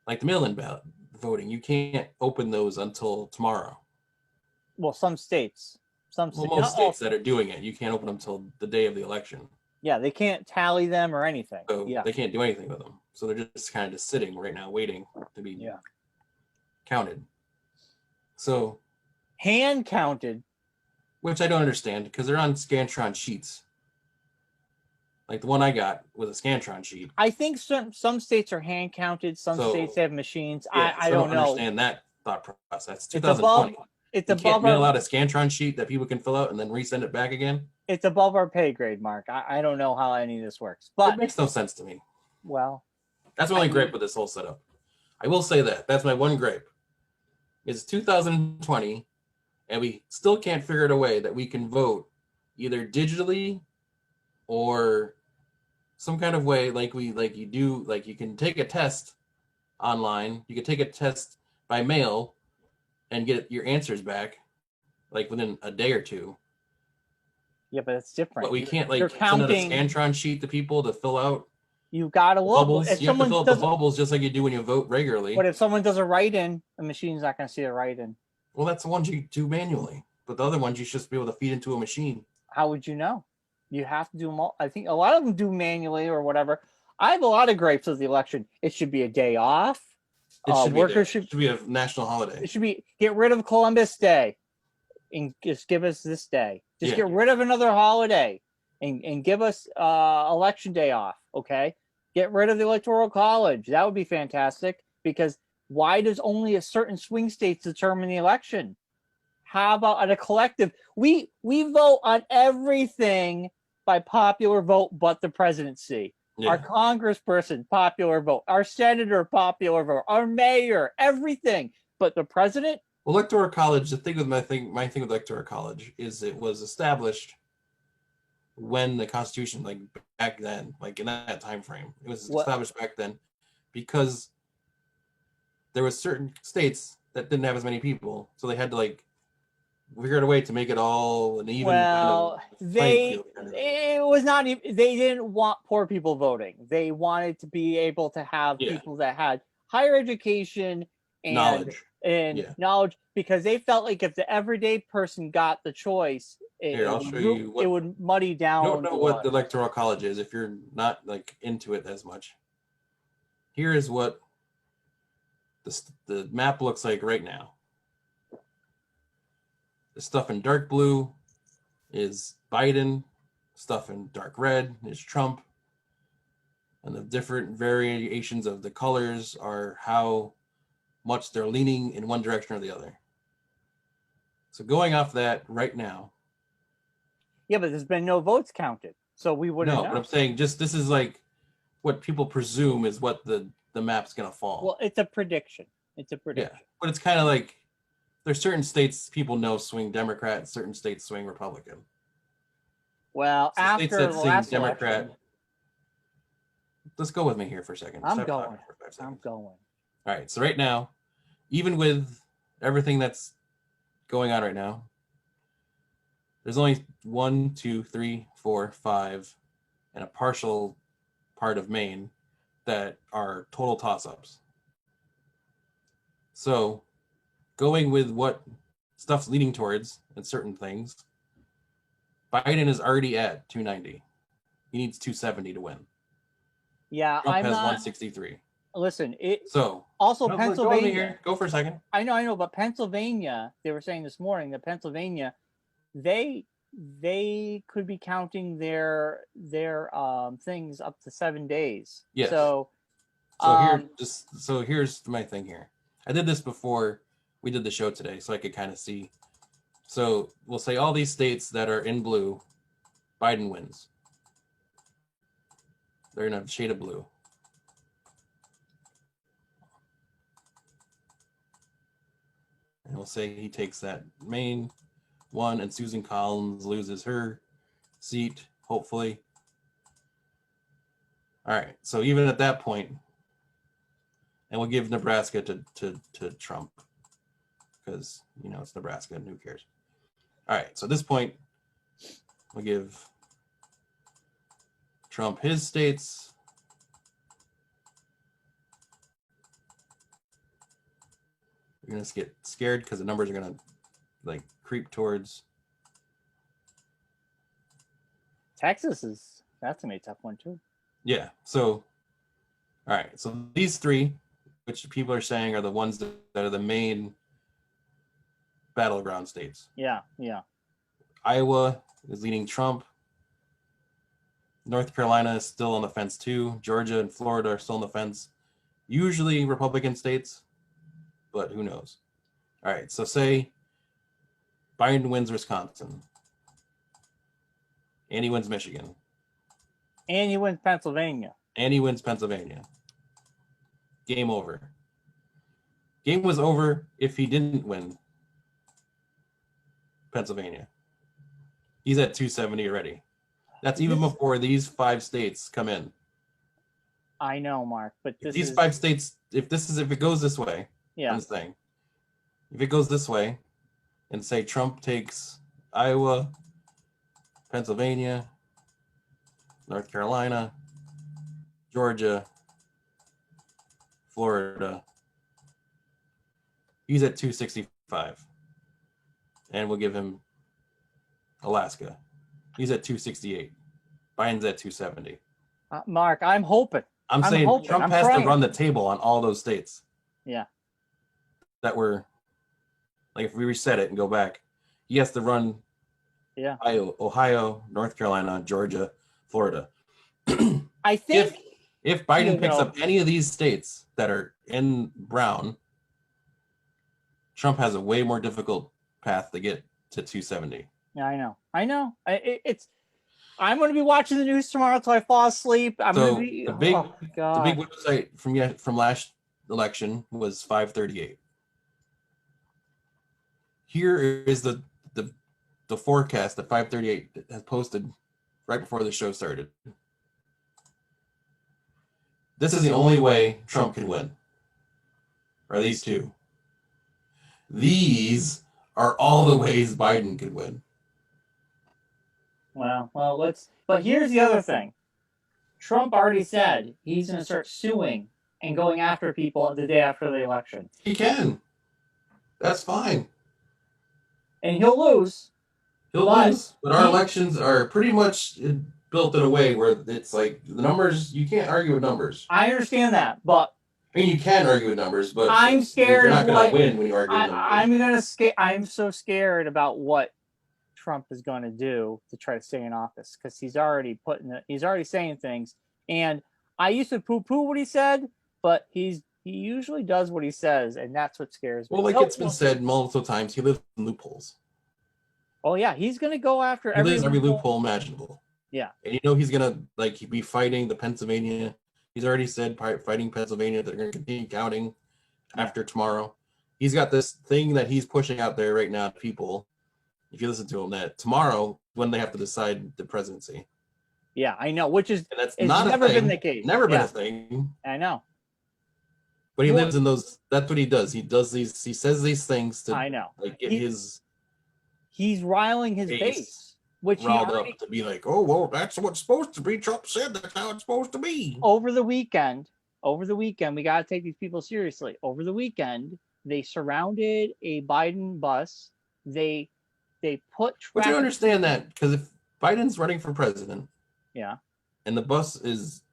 like the mail-in ballot voting. You can't open those until tomorrow. Well, some states, most states that are doing it, you can't open them until the day of the election. Yeah, they can't tally them or anything. So they can't do anything with them. So they're just kind of just sitting right now, waiting to be counted. So hand counted, which I don't understand because they're on Scantron sheets. Like the one I got was a Scantron sheet. I think some states are hand counted. Some states have machines. I don't know. Understand that thought process. 2020. It's above. Can't mail out a Scantron sheet that people can fill out and then resend it back again. It's above our pay grade, Mark. I don't know how any of this works, but it makes no sense to me. Well, that's my only gripe with this whole setup. I will say that's my one gripe. It's 2020, and we still can't figure out a way that we can vote either digitally or some kind of way like you do. Like you can take a test online. You can take a test by mail and get your answers back like within a day or two. Yeah, but it's different. But we can't send out a Scantron sheet to people to fill out. You gotta look. Bubbles. You have to fill out the bubbles just like you do when you vote regularly. But if someone does a write-in, the machine's not gonna see a write-in. Well, that's the ones you do manually. But the other ones you should just be able to feed into a machine. How would you know? You have to do them all. I think a lot of them do manually or whatever. I have a lot of gripes with the election. It should be a day off. Workers should be a national holiday. It should be get rid of Columbus Day and just give us this day. Just get rid of another holiday and give us election day off. Okay. Get rid of the Electoral College. That would be fantastic because why does only a certain swing states determine the election? How about a collective? We vote on everything by popular vote but the presidency. Yeah. Our congressperson, popular vote. Our senator, popular vote. Our mayor, everything. But the president? Well, Electoral College, the thing with my thing with Electoral College is it was established when the Constitution, like back then, like in that time frame. It was established back then because there was certain states that didn't have as many people, so they had to like figure out a way to make it all an even kind of playing field. It was not even, they didn't want poor people voting. They wanted to be able to have people that had higher education and knowledge, because they felt like if the everyday person got the choice, it would muddy down. You don't know what the electoral college is if you're not like into it as much. Here is what the map looks like right now. The stuff in dark blue is Biden. Stuff in dark red is Trump. And the different variations of the colors are how much they're leaning in one direction or the other. So going off that right now. Yeah, but there's been no votes counted, so we wouldn't know. But I'm saying just this is like what people presume is what the map's going to fall. Well, it's a prediction. Yeah, but it's kind of like there's certain states people know swing Democrat, certain states swing Republican. Well, so after the last Democrat, election, let's go with me here for a second. I'm going. All right. So right now, even with everything that's going on right now, there's only 1, 2, 3, 4, 5, and a partial part of Maine that are total toss-ups. So going with what stuff's leaning towards and certain things, Biden is already at 290. He needs 270 to win. Yeah, Trump has 163. Listen, Pennsylvania. Go for a second. I know, but Pennsylvania, they were saying this morning that Pennsylvania, they could be counting their things up to 7 days. Yes. So here's my thing here. I did this before we did the show today, so I could kind of see. So we'll say all these states that are in blue, Biden wins. They're in a shade of blue. And we'll say he takes that Maine one, and Susan Collins loses her seat, hopefully. All right, so even at that point, and we'll give Nebraska to Trump because, it's Nebraska and who cares? All right, so at this point, we'll give Trump his states. You're going to get scared because the numbers are going to creep towards. Texas that's going to be a tough one too. Yeah, so, all right, so these three, which people are saying are the ones that are the main battleground states. Yeah. Iowa is leading Trump. North Carolina is still on the fence too. Georgia and Florida are still on the fence. Usually Republican states, but who knows? All right, so say Biden wins Wisconsin. And he wins Michigan. And he wins Pennsylvania. Game over. Game was over if he didn't win Pennsylvania. He's at 270 already. That's even before these 5 states come in. I know, Mark, but these 5 states, if it goes this way, I'm saying, if it goes this way, and say Trump takes Iowa, Pennsylvania, North Carolina, Georgia, Florida, he's at 265. And we'll give him Alaska. He's at 268. Biden's at 270. Mark, I'm hoping. I'm saying Trump has to run the table on all those states. Yeah. That were, if we reset it and go back, he has to run Ohio, North Carolina, Georgia, Florida. I think if Biden picks up any of these states that are in brown, Trump has a way more difficult path to get to 270. Yeah, I know. I'm going to be watching the news tomorrow until I fall asleep. The big website from last election was 538. Here is the forecast that 538 has posted right before the show started. This is the only way Trump can win. are these two. These are all the ways Biden could win. Well, let's. But here's the other thing. Trump already said he's going to start suing and going after people the day after the election. He can. That's fine. And he'll lose. He'll lose. But our elections are pretty much built in a way where it's like the numbers, you can't argue with numbers. I understand that, but I mean, you can argue with numbers, but I'm scared. You're not going to win when you argue with numbers. I'm so scared about what Trump is going to do to try to stay in office because he's already saying things. And I used to poo-poo what he said, but he usually does what he says, and that's what scares me. Well, like it's been said multiple times, he lives in loopholes. Oh yeah, he's going to go after every loophole imaginable. Yeah, and he's going to be fighting the Pennsylvania. He's already said fighting Pennsylvania. They're going to continue counting after tomorrow. He's got this thing that he's pushing out there right now to people. If you listen to him, that tomorrow when they have to decide the presidency. Yeah, I know. Which is that's never been the case. Never been a thing. I know. But he lives in those. That's what he does. He does these. He says these things to. I know. Like get his. He's riling his base, which riled up to be like, oh well, that's what's supposed to be. Trump said that's how it's supposed to be. Over the weekend, we got to take these people seriously. Over the weekend, they surrounded a Biden bus. They put. But you understand that because if Biden's running for president, yeah, and the bus is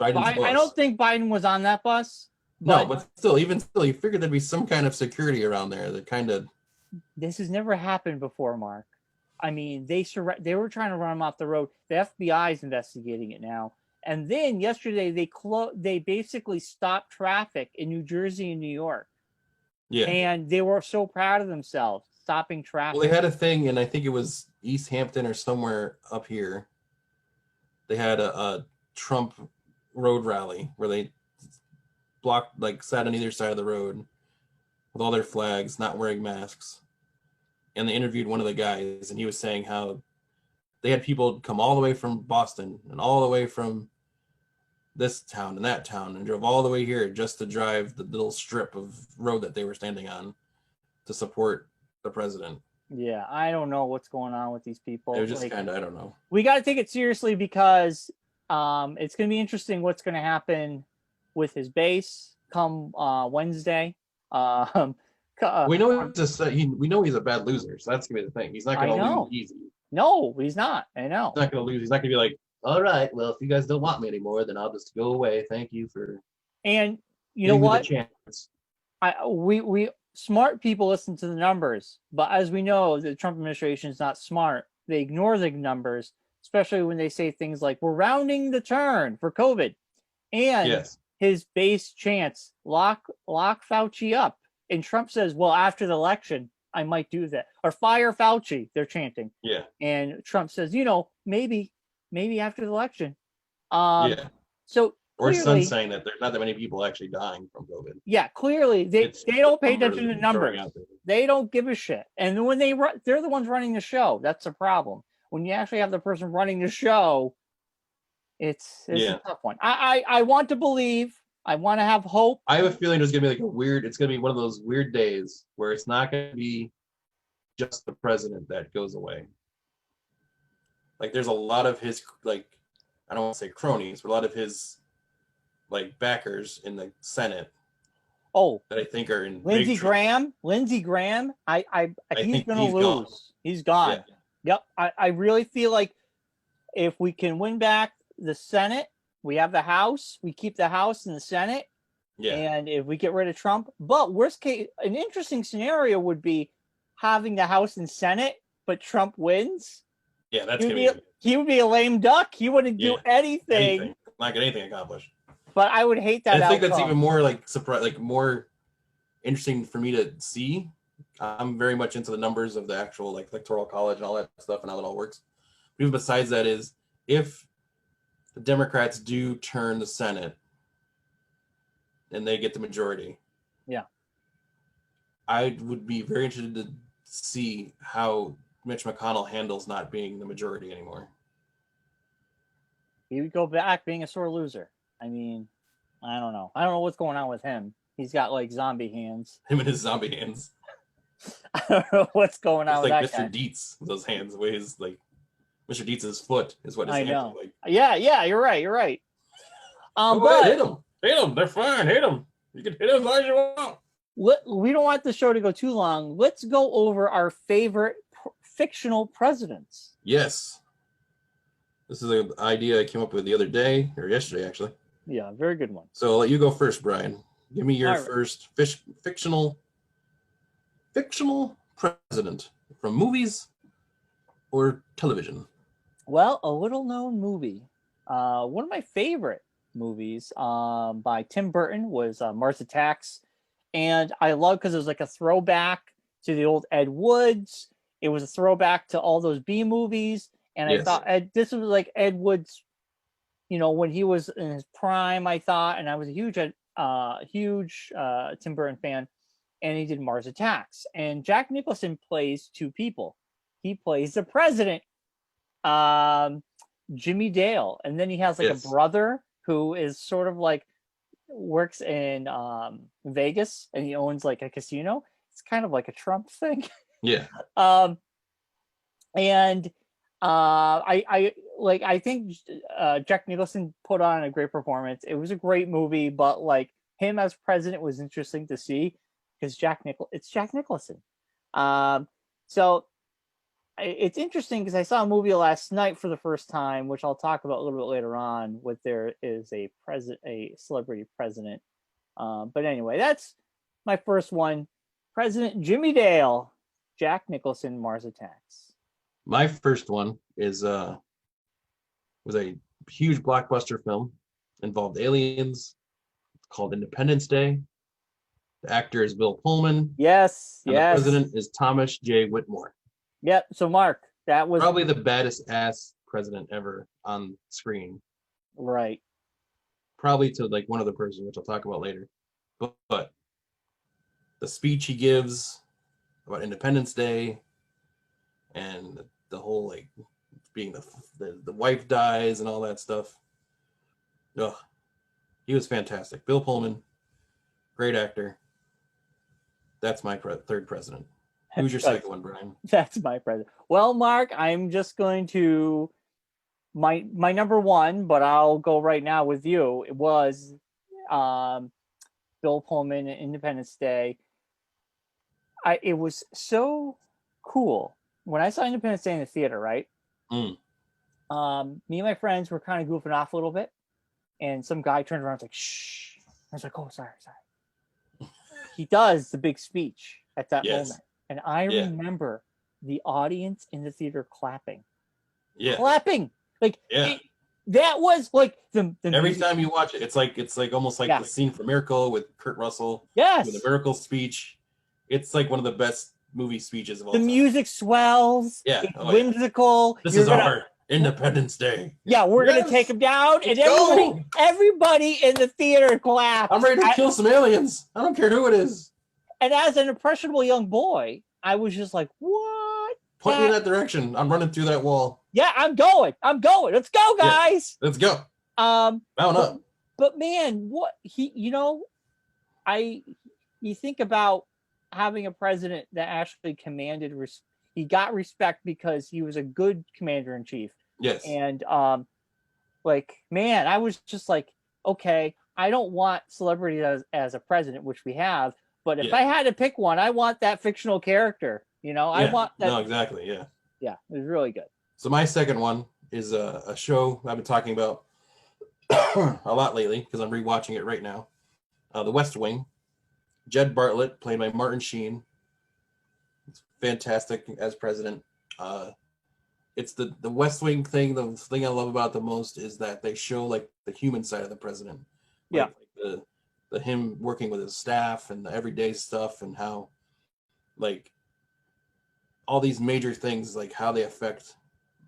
Biden's bus. I don't think Biden was on that bus. No, but still, you figured there'd be some kind of security around there that kind of. This has never happened before, Mark. I mean, they were trying to run him off the road. The FBI is investigating it now. And then yesterday they basically stopped traffic in New Jersey and New York. Yeah. And they were so proud of themselves stopping traffic. Well, they had a thing, and I think it was East Hampton or somewhere up here. They had a Trump road rally where they sat on either side of the road with all their flags, not wearing masks. And they interviewed one of the guys, and he was saying how they had people come all the way from Boston and all the way from this town and that town and drove all the way here just to drive the little strip of road that they were standing on to support the president. Yeah, I don't know what's going on with these people. It was just kind of, I don't know. We got to take it seriously because it's going to be interesting what's going to happen with his base come Wednesday. We know we know he's a bad loser, so that's gonna be the thing. He's not gonna lose easy. No, he's not. I know. He's not gonna lose. He's not gonna be like, all right, well, if you guys don't want me anymore, then I'll just go away. Thank you for. And you know what? The chance. We smart people listen to the numbers, but as we know, the Trump administration is not smart. They ignore the numbers, especially when they say things like "we're rounding the turn for COVID," and his base chants lock Fauci up. And Trump says, well, after the election, I might do that. Or fire Fauci, they're chanting. Yeah. And Trump says, maybe after the election. So or Sun saying that there's not that many people actually dying from COVID. Yeah, clearly they don't pay attention to numbers. They don't give a shit. And when they're the ones running the show. That's the problem. When you actually have the person running the show, it's a tough one. I want to believe. I want to have hope. I have a feeling there's going to be it's going to be one of those weird days where it's not going to be just the president that goes away. Like there's a lot of his, I don't want to say cronies, but a lot of his, backers in the Senate. Oh. That I think are in Lindsey Graham. Lindsey Graham. I he's going to lose. Gone. He's gone. Yeah. Yep. I really feel like if we can win back the Senate, we have the House. We keep the House and the Senate. Yeah. And if we get rid of Trump, but worst case, an interesting scenario would be having the House and Senate, but Trump wins. Yeah, that's he would be a lame duck. He wouldn't do anything. Not get anything accomplished. But I would hate that. I think that's even more more interesting for me to see. I'm very much into the numbers of the actual electoral college and all that stuff and how it all works. But even besides that is if the Democrats do turn the Senate and they get the majority. Yeah. I would be very interested to see how Mitch McConnell handles not being the majority anymore. He would go back being a sore loser. I mean, I don't know. I don't know what's going on with him. He's got like zombie hands. Him and his zombie hands. I don't know what's going on It's with like that Mr. guy. Dietz with those hands. The way his like Mr. Dietz's foot is what his I hands know. look like. Yeah, you're right. You're right. Go But ahead, hit them. They're fine. Hit them. You can hit them as long as you want. we don't want the show to go too long. Let's go over our favorite fictional presidents. Yes. This is an idea I came up with the other day, or yesterday, actually. Yeah, very good one. So I'll let you go first, Brian. Give me your All right. first fictional president from movies or television. Well, a little known movie. One of my favorite movies by Tim Burton was Mars Attacks. And I love because it was like a throwback to the old Ed Woods. It was a throwback to all those B movies. And Yes. I thought this was like Ed Wood's, when he was in his prime, I thought. And I was a huge Tim Burton fan. And he did Mars Attacks. And Jack Nicholson plays two people. He plays the president, Jimmy Dale. And then he has like a brother who is sort of like works in Vegas, and he owns like a casino. It's kind of like a Trump thing. Yeah. And I think Jack Nicholson put on a great performance. It was a great movie, but like him as president was interesting to see because it's Jack Nicholson. So it's interesting because I saw a movie last night for the first time, which I'll talk about a little bit later on. With there is a celebrity president. But anyway, that's my first one. President Jimmy Dale, Jack Nicholson, Mars Attacks. My first one was a huge blockbuster film, involved aliens, called Independence Day. The actor is Bill Pullman. Yes, and the president is Thomas J. Whitmore. Yep. So Mark, that was probably the baddest ass president ever on screen. Right. Probably to like one other person, which I'll talk about later. But the speech he gives about Independence Day and the whole like being the wife dies and all that stuff. Ugh. He was fantastic. Bill Pullman, great actor. That's my third president. Who's your second one, Brian? That's my president. Well, Mark, I'm just going to my number one, but I'll go right now with you. It was Bill Pullman, Independence Day. It was so cool when I saw Independence Day in the theater. Right. Me and my friends were kind of goofing off a little bit, and some guy turned around and was like, "Shh." I was like, "Oh, sorry." He does the big speech at that moment. And I remember the audience in the theater clapping. Yeah. Clapping. Like that was like the every time you watch it, it's like almost like the scene from Miracle with Kurt Russell. Yes. With the Miracle speech. It's like one of the best movie speeches of all time. The music swells. Yeah. It's whimsical. This is our Independence Day. Yeah, we're gonna take him down. And everybody in the theater clapped. I'm ready to kill some aliens. I don't care who it is. And as an impressionable young boy, I was just like, what? Point me in that direction. I'm running through that wall. Yeah, I'm going. Let's go, guys. Yeah, let's go. Mount up. But man, what you think about having a president that actually commanded he got respect because he was a good commander in chief. Yes. And man, I was just like, okay, I don't want celebrity as a president, which we have. But if I had to pick one, I want that fictional character. I want that. No, exactly. Yeah. Yeah, it was really good. So my second one is a show I've been talking about a lot lately because I'm rewatching it right now. The West Wing. Jed Bartlett, played by Martin Sheen. It's fantastic as president. It's the West Wing thing. The thing I love about the most is that they show like the human side of the president. Like the him working with his staff and the everyday stuff and how like all these major things, like how they affect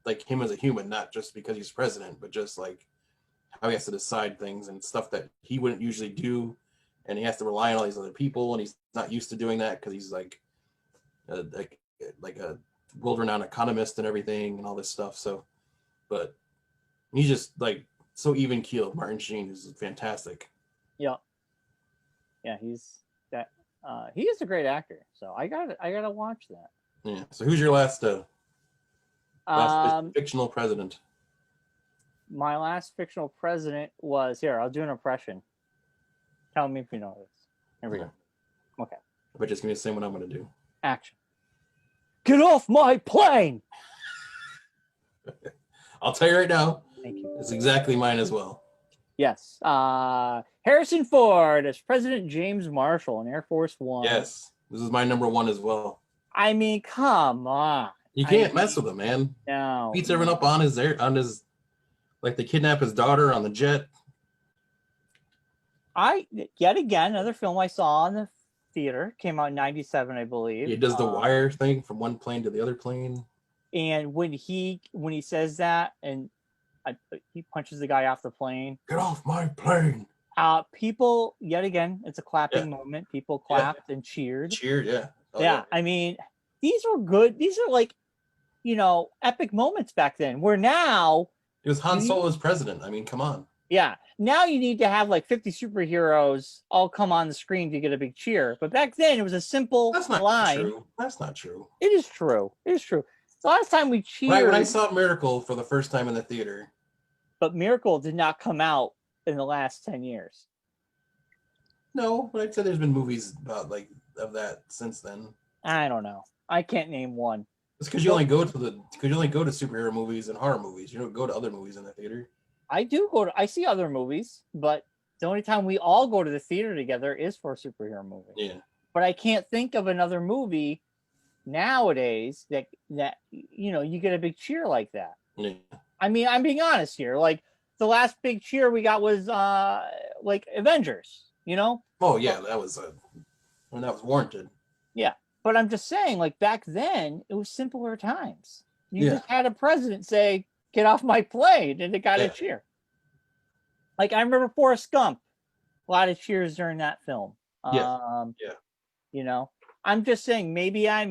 like him as a human, not just because he's president, but just like how he has to decide things and stuff that he wouldn't usually do. And he has to rely on all these other people, and he's not used to doing that because he's like a world-renowned economist and everything and all this stuff. So, but he's just like so even-keeled. Martin Sheen is fantastic. Yeah. Yeah, he's that. He is a great actor, so I gotta watch that. Yeah. So who's your last Um, fictional president? my last fictional president was here. I'll do an impression. Tell me if you know this. Here we go. Okay. But just give me the same one I'm gonna do. Action. Get off my plane! I'll tell you right now. Thank you. It's exactly mine as well. Yes. Harrison Ford as President James Marshall in Air Force One. Yes. This is my number one as well. I mean, come on. You can't mess with him, man. No. Beats everyone up on his like they kidnap his daughter on the jet. Yet again, another film I saw in the theater, came out in 97, I believe. He does the wire thing from one plane to the other plane. And when he says that and he punches the guy off the plane. Get off my plane. People, yet again, it's a clapping moment. People clapped and cheered. Cheered, yeah. Yeah. I mean, these were good. These are like, epic moments back then. Where now it was Han Solo's president. I mean, come on. Yeah. Now you need to have like 50 superheroes all come on the screen to get a big cheer. But back then it was a simple line. True. That's not true. It is true. It is true. The last time we cheered. When I saw Miracle for the first time in the theater. But Miracle did not come out in the last 10 years. No, but I'd say there's been movies about of that since then. I don't know. I can't name one. It's because you only go to superhero movies and horror movies. You don't go to other movies in the theater. I see other movies, but the only time we all go to the theater together is for a superhero movie. Yeah. But I can't think of another movie nowadays that you get a big cheer like that. Yeah. I mean, I'm being honest here. Like the last big cheer we got was like Avengers, Oh yeah, that was warranted. Yeah. But I'm just saying, like back then it was simpler times. You just had a president say, "Get off my plane," and it got a cheer. Like I remember Forrest Gump, a lot of cheers during that film. I'm just saying maybe I'm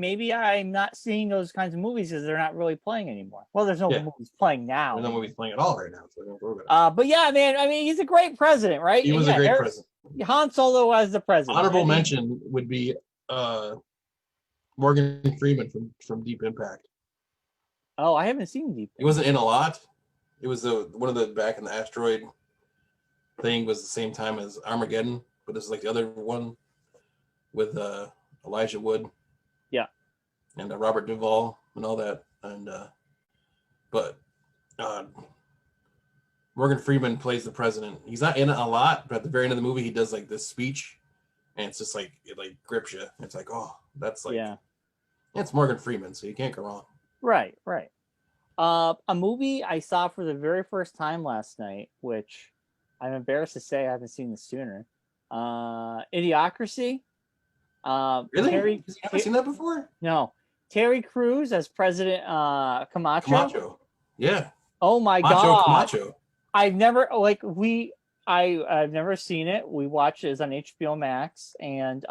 not seeing those kinds of movies because they're not really playing anymore. Well, there's no movies playing now. There's no movies playing at all right now. So but yeah, man, I mean, he's a great president, right? He was a great president. Han Solo as the president. Honorable mention would be Morgan Freeman from Deep Impact. Oh, I haven't seen Deep Impact. He wasn't in a lot. It was one of the back in the asteroid thing was the same time as Armageddon, but this is like the other one with Elijah Wood. Yeah. And Robert Duvall and all that. And but Morgan Freeman plays the president. He's not in it a lot, but at the very end of the movie he does like this speech and it's just like it like grips you. It's like, oh, that's like it's Morgan Freeman, so you can't go wrong. Right. A movie I saw for the very first time last night, which I'm embarrassed to say I haven't seen this sooner. Idiocracy. Really? You haven't seen that before? No. Terry Crews as President Camacho. Yeah. Oh my God. Camacho. I've never I've never seen it. We watched it on HBO Max, and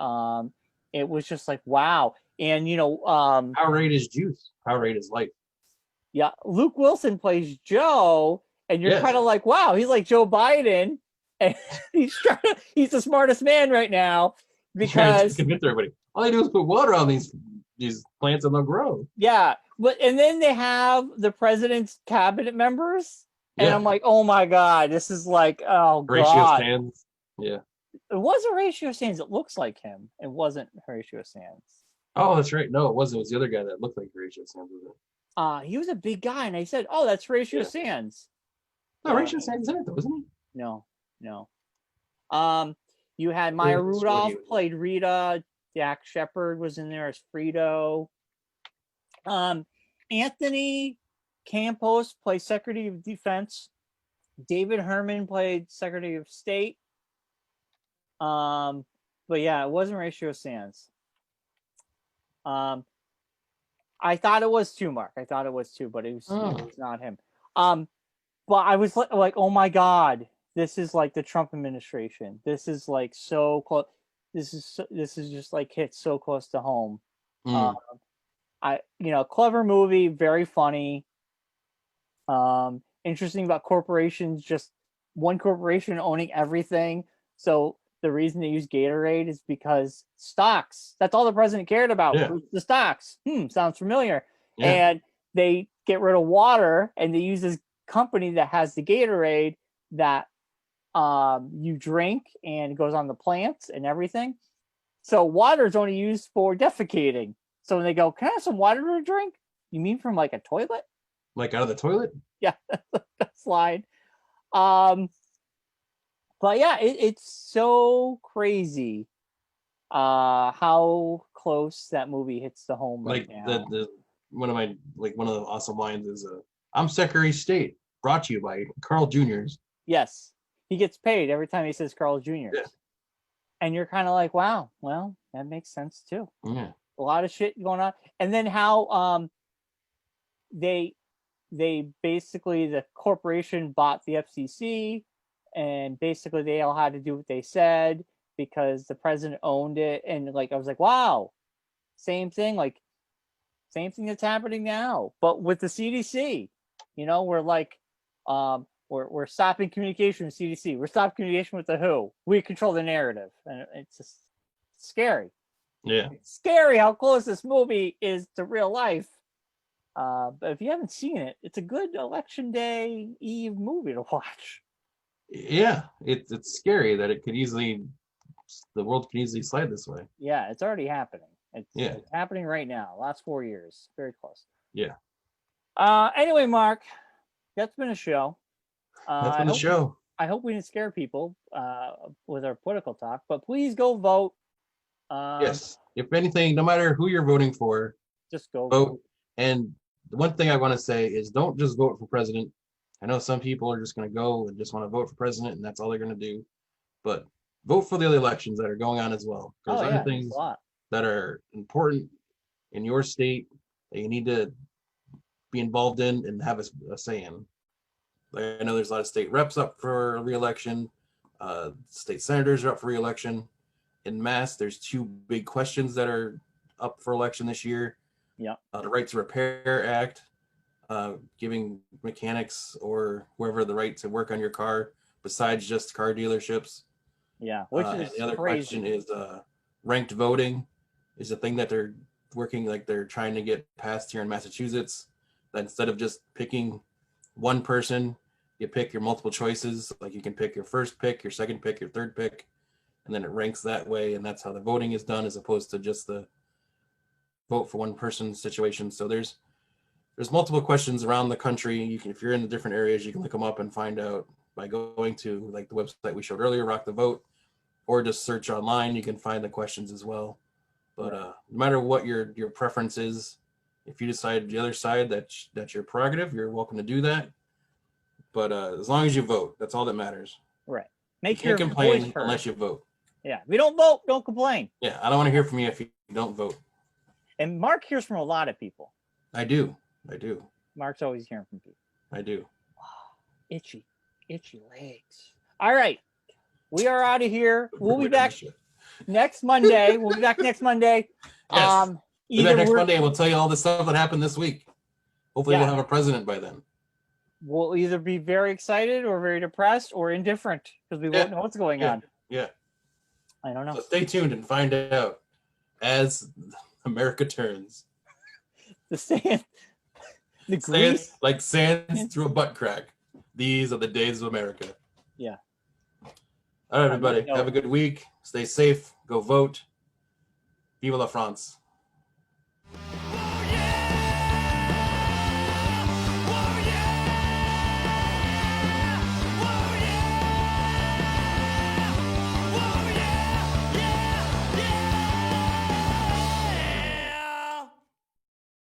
it was just like wow. And Powerade is juice. Powerade is life. Yeah, Luke Wilson plays Joe, and you're kind of like, wow, he's like Joe Biden, and he's the smartest man right now because convince everybody. All they do is put water on these plants and they'll grow. Yeah, and then they have the president's cabinet members, and I'm like, oh my God, this is like, oh Horatio God. Sands. Yeah. It was Horatio Sands. It looks like him. It wasn't Horatio Sands. Oh, that's right. No, it wasn't. It was the other guy that looked like Horatio Sands. He was a big guy, and I said, "Oh, that's Horatio Sands." No, Horatio Sands is in it, though, isn't he? No. You had Maya Rudolph played Rita. Jack Shepard was in there as Frito. Anthony Campos played Secretary of Defense. David Herman played Secretary of State. But yeah, it wasn't Horatio Sands. I thought it was too, Mark. I thought it was too, but it was not him. But I was like, oh my God, this is like the Trump administration. This is like so close. This is just like hit so close to home. Clever movie, very funny. Interesting about corporations, just one corporation owning everything. So the reason they use Gatorade is because stocks. That's all the president cared about. Yeah. Was the stocks. Sounds familiar. Yeah. And they get rid of water, and they use this company that has the Gatorade that you drink and it goes on the plants and everything. So water is only used for defecating. So when they go, can I have some water to drink? You mean from like a toilet? Like out of the toilet? Yeah, that's line. But yeah, it's so crazy how close that movie hits the home right Like now. one of the awesome lines is I'm Secretary of State, brought to you by Carl Jr.'s. Yes, he gets paid every time he says Carl Jr. Yeah. And you're kind of like, wow, well, that makes sense too. Yeah. A lot of shit going on. And then how they basically, the corporation bought the FCC, and basically they all had to do what they said because the president owned it. And like I was like, wow, same thing that's happening now, but with the CDC. We're like, we're stopping communication with CDC. We're stopping communication with the WHO. We control the narrative, and it's just scary. Yeah. It's scary how close this movie is to real life. But if you haven't seen it, it's a good election day eve movie to watch. Yeah. It's scary that the world could easily slide this way. Yeah, it's already happening. It's happening right now. Last 4 years. Very close. Yeah. Anyway, Mark, that's been a show. That's been the show. I hope we didn't scare people with our political talk, but please go vote. Yes. If anything, no matter who you're voting for, just go vote. And the one thing I want to say is don't just vote for president. I know some people are just going to go and just want to vote for president, and that's all they're going to do. But vote for the other elections that are going on as well. There's other things that are important in your state that you need to be involved in and have a say in. Like, I know there's a lot of state reps up for re-election. State senators are up for re-election. In Mass, there's 2 big questions that are up for election this year. Yeah. The Right to Repair Act, giving mechanics or whoever the right to work on your car besides just car dealerships. Yeah, which is the other crazy. question is ranked voting is a thing that they're working, like they're trying to get passed here in Massachusetts. That instead of just picking one person, you pick your multiple choices. Like you can pick your first pick, your second pick, your third pick, and then it ranks that way. And that's how the voting is done, as opposed to just the vote for one person situation. So there's multiple questions around the country. You can, if you're in the different areas, you can look them up and find out by going to like the website we showed earlier, Rock the Vote, or just search online. You can find the questions as well. But no matter what your preference is, if you decide the other side that's your prerogative, you're welcome to do that. But as long as you vote, that's all that matters. Right. You can't complain unless you vote. Yeah. If you don't vote, don't complain. Yeah. I don't want to hear from you if you don't vote. And Mark hears from a lot of people. I do. Mark's always hearing from people. I do. Itchy legs. All right. We are out of here. We'll be back next Monday. We'll be back next Monday. Yes. Next Monday, we'll tell you all the stuff that happened this week. Hopefully we'll have a president by then. We'll either be very excited or very depressed or indifferent because we won't know what's going on. Yeah. I don't know. So stay tuned and find out as America turns. The grease. Like sands through a butt crack. These are the days of America. Yeah. All right, everybody. Have a good week. Stay safe. Go vote. Vive la France.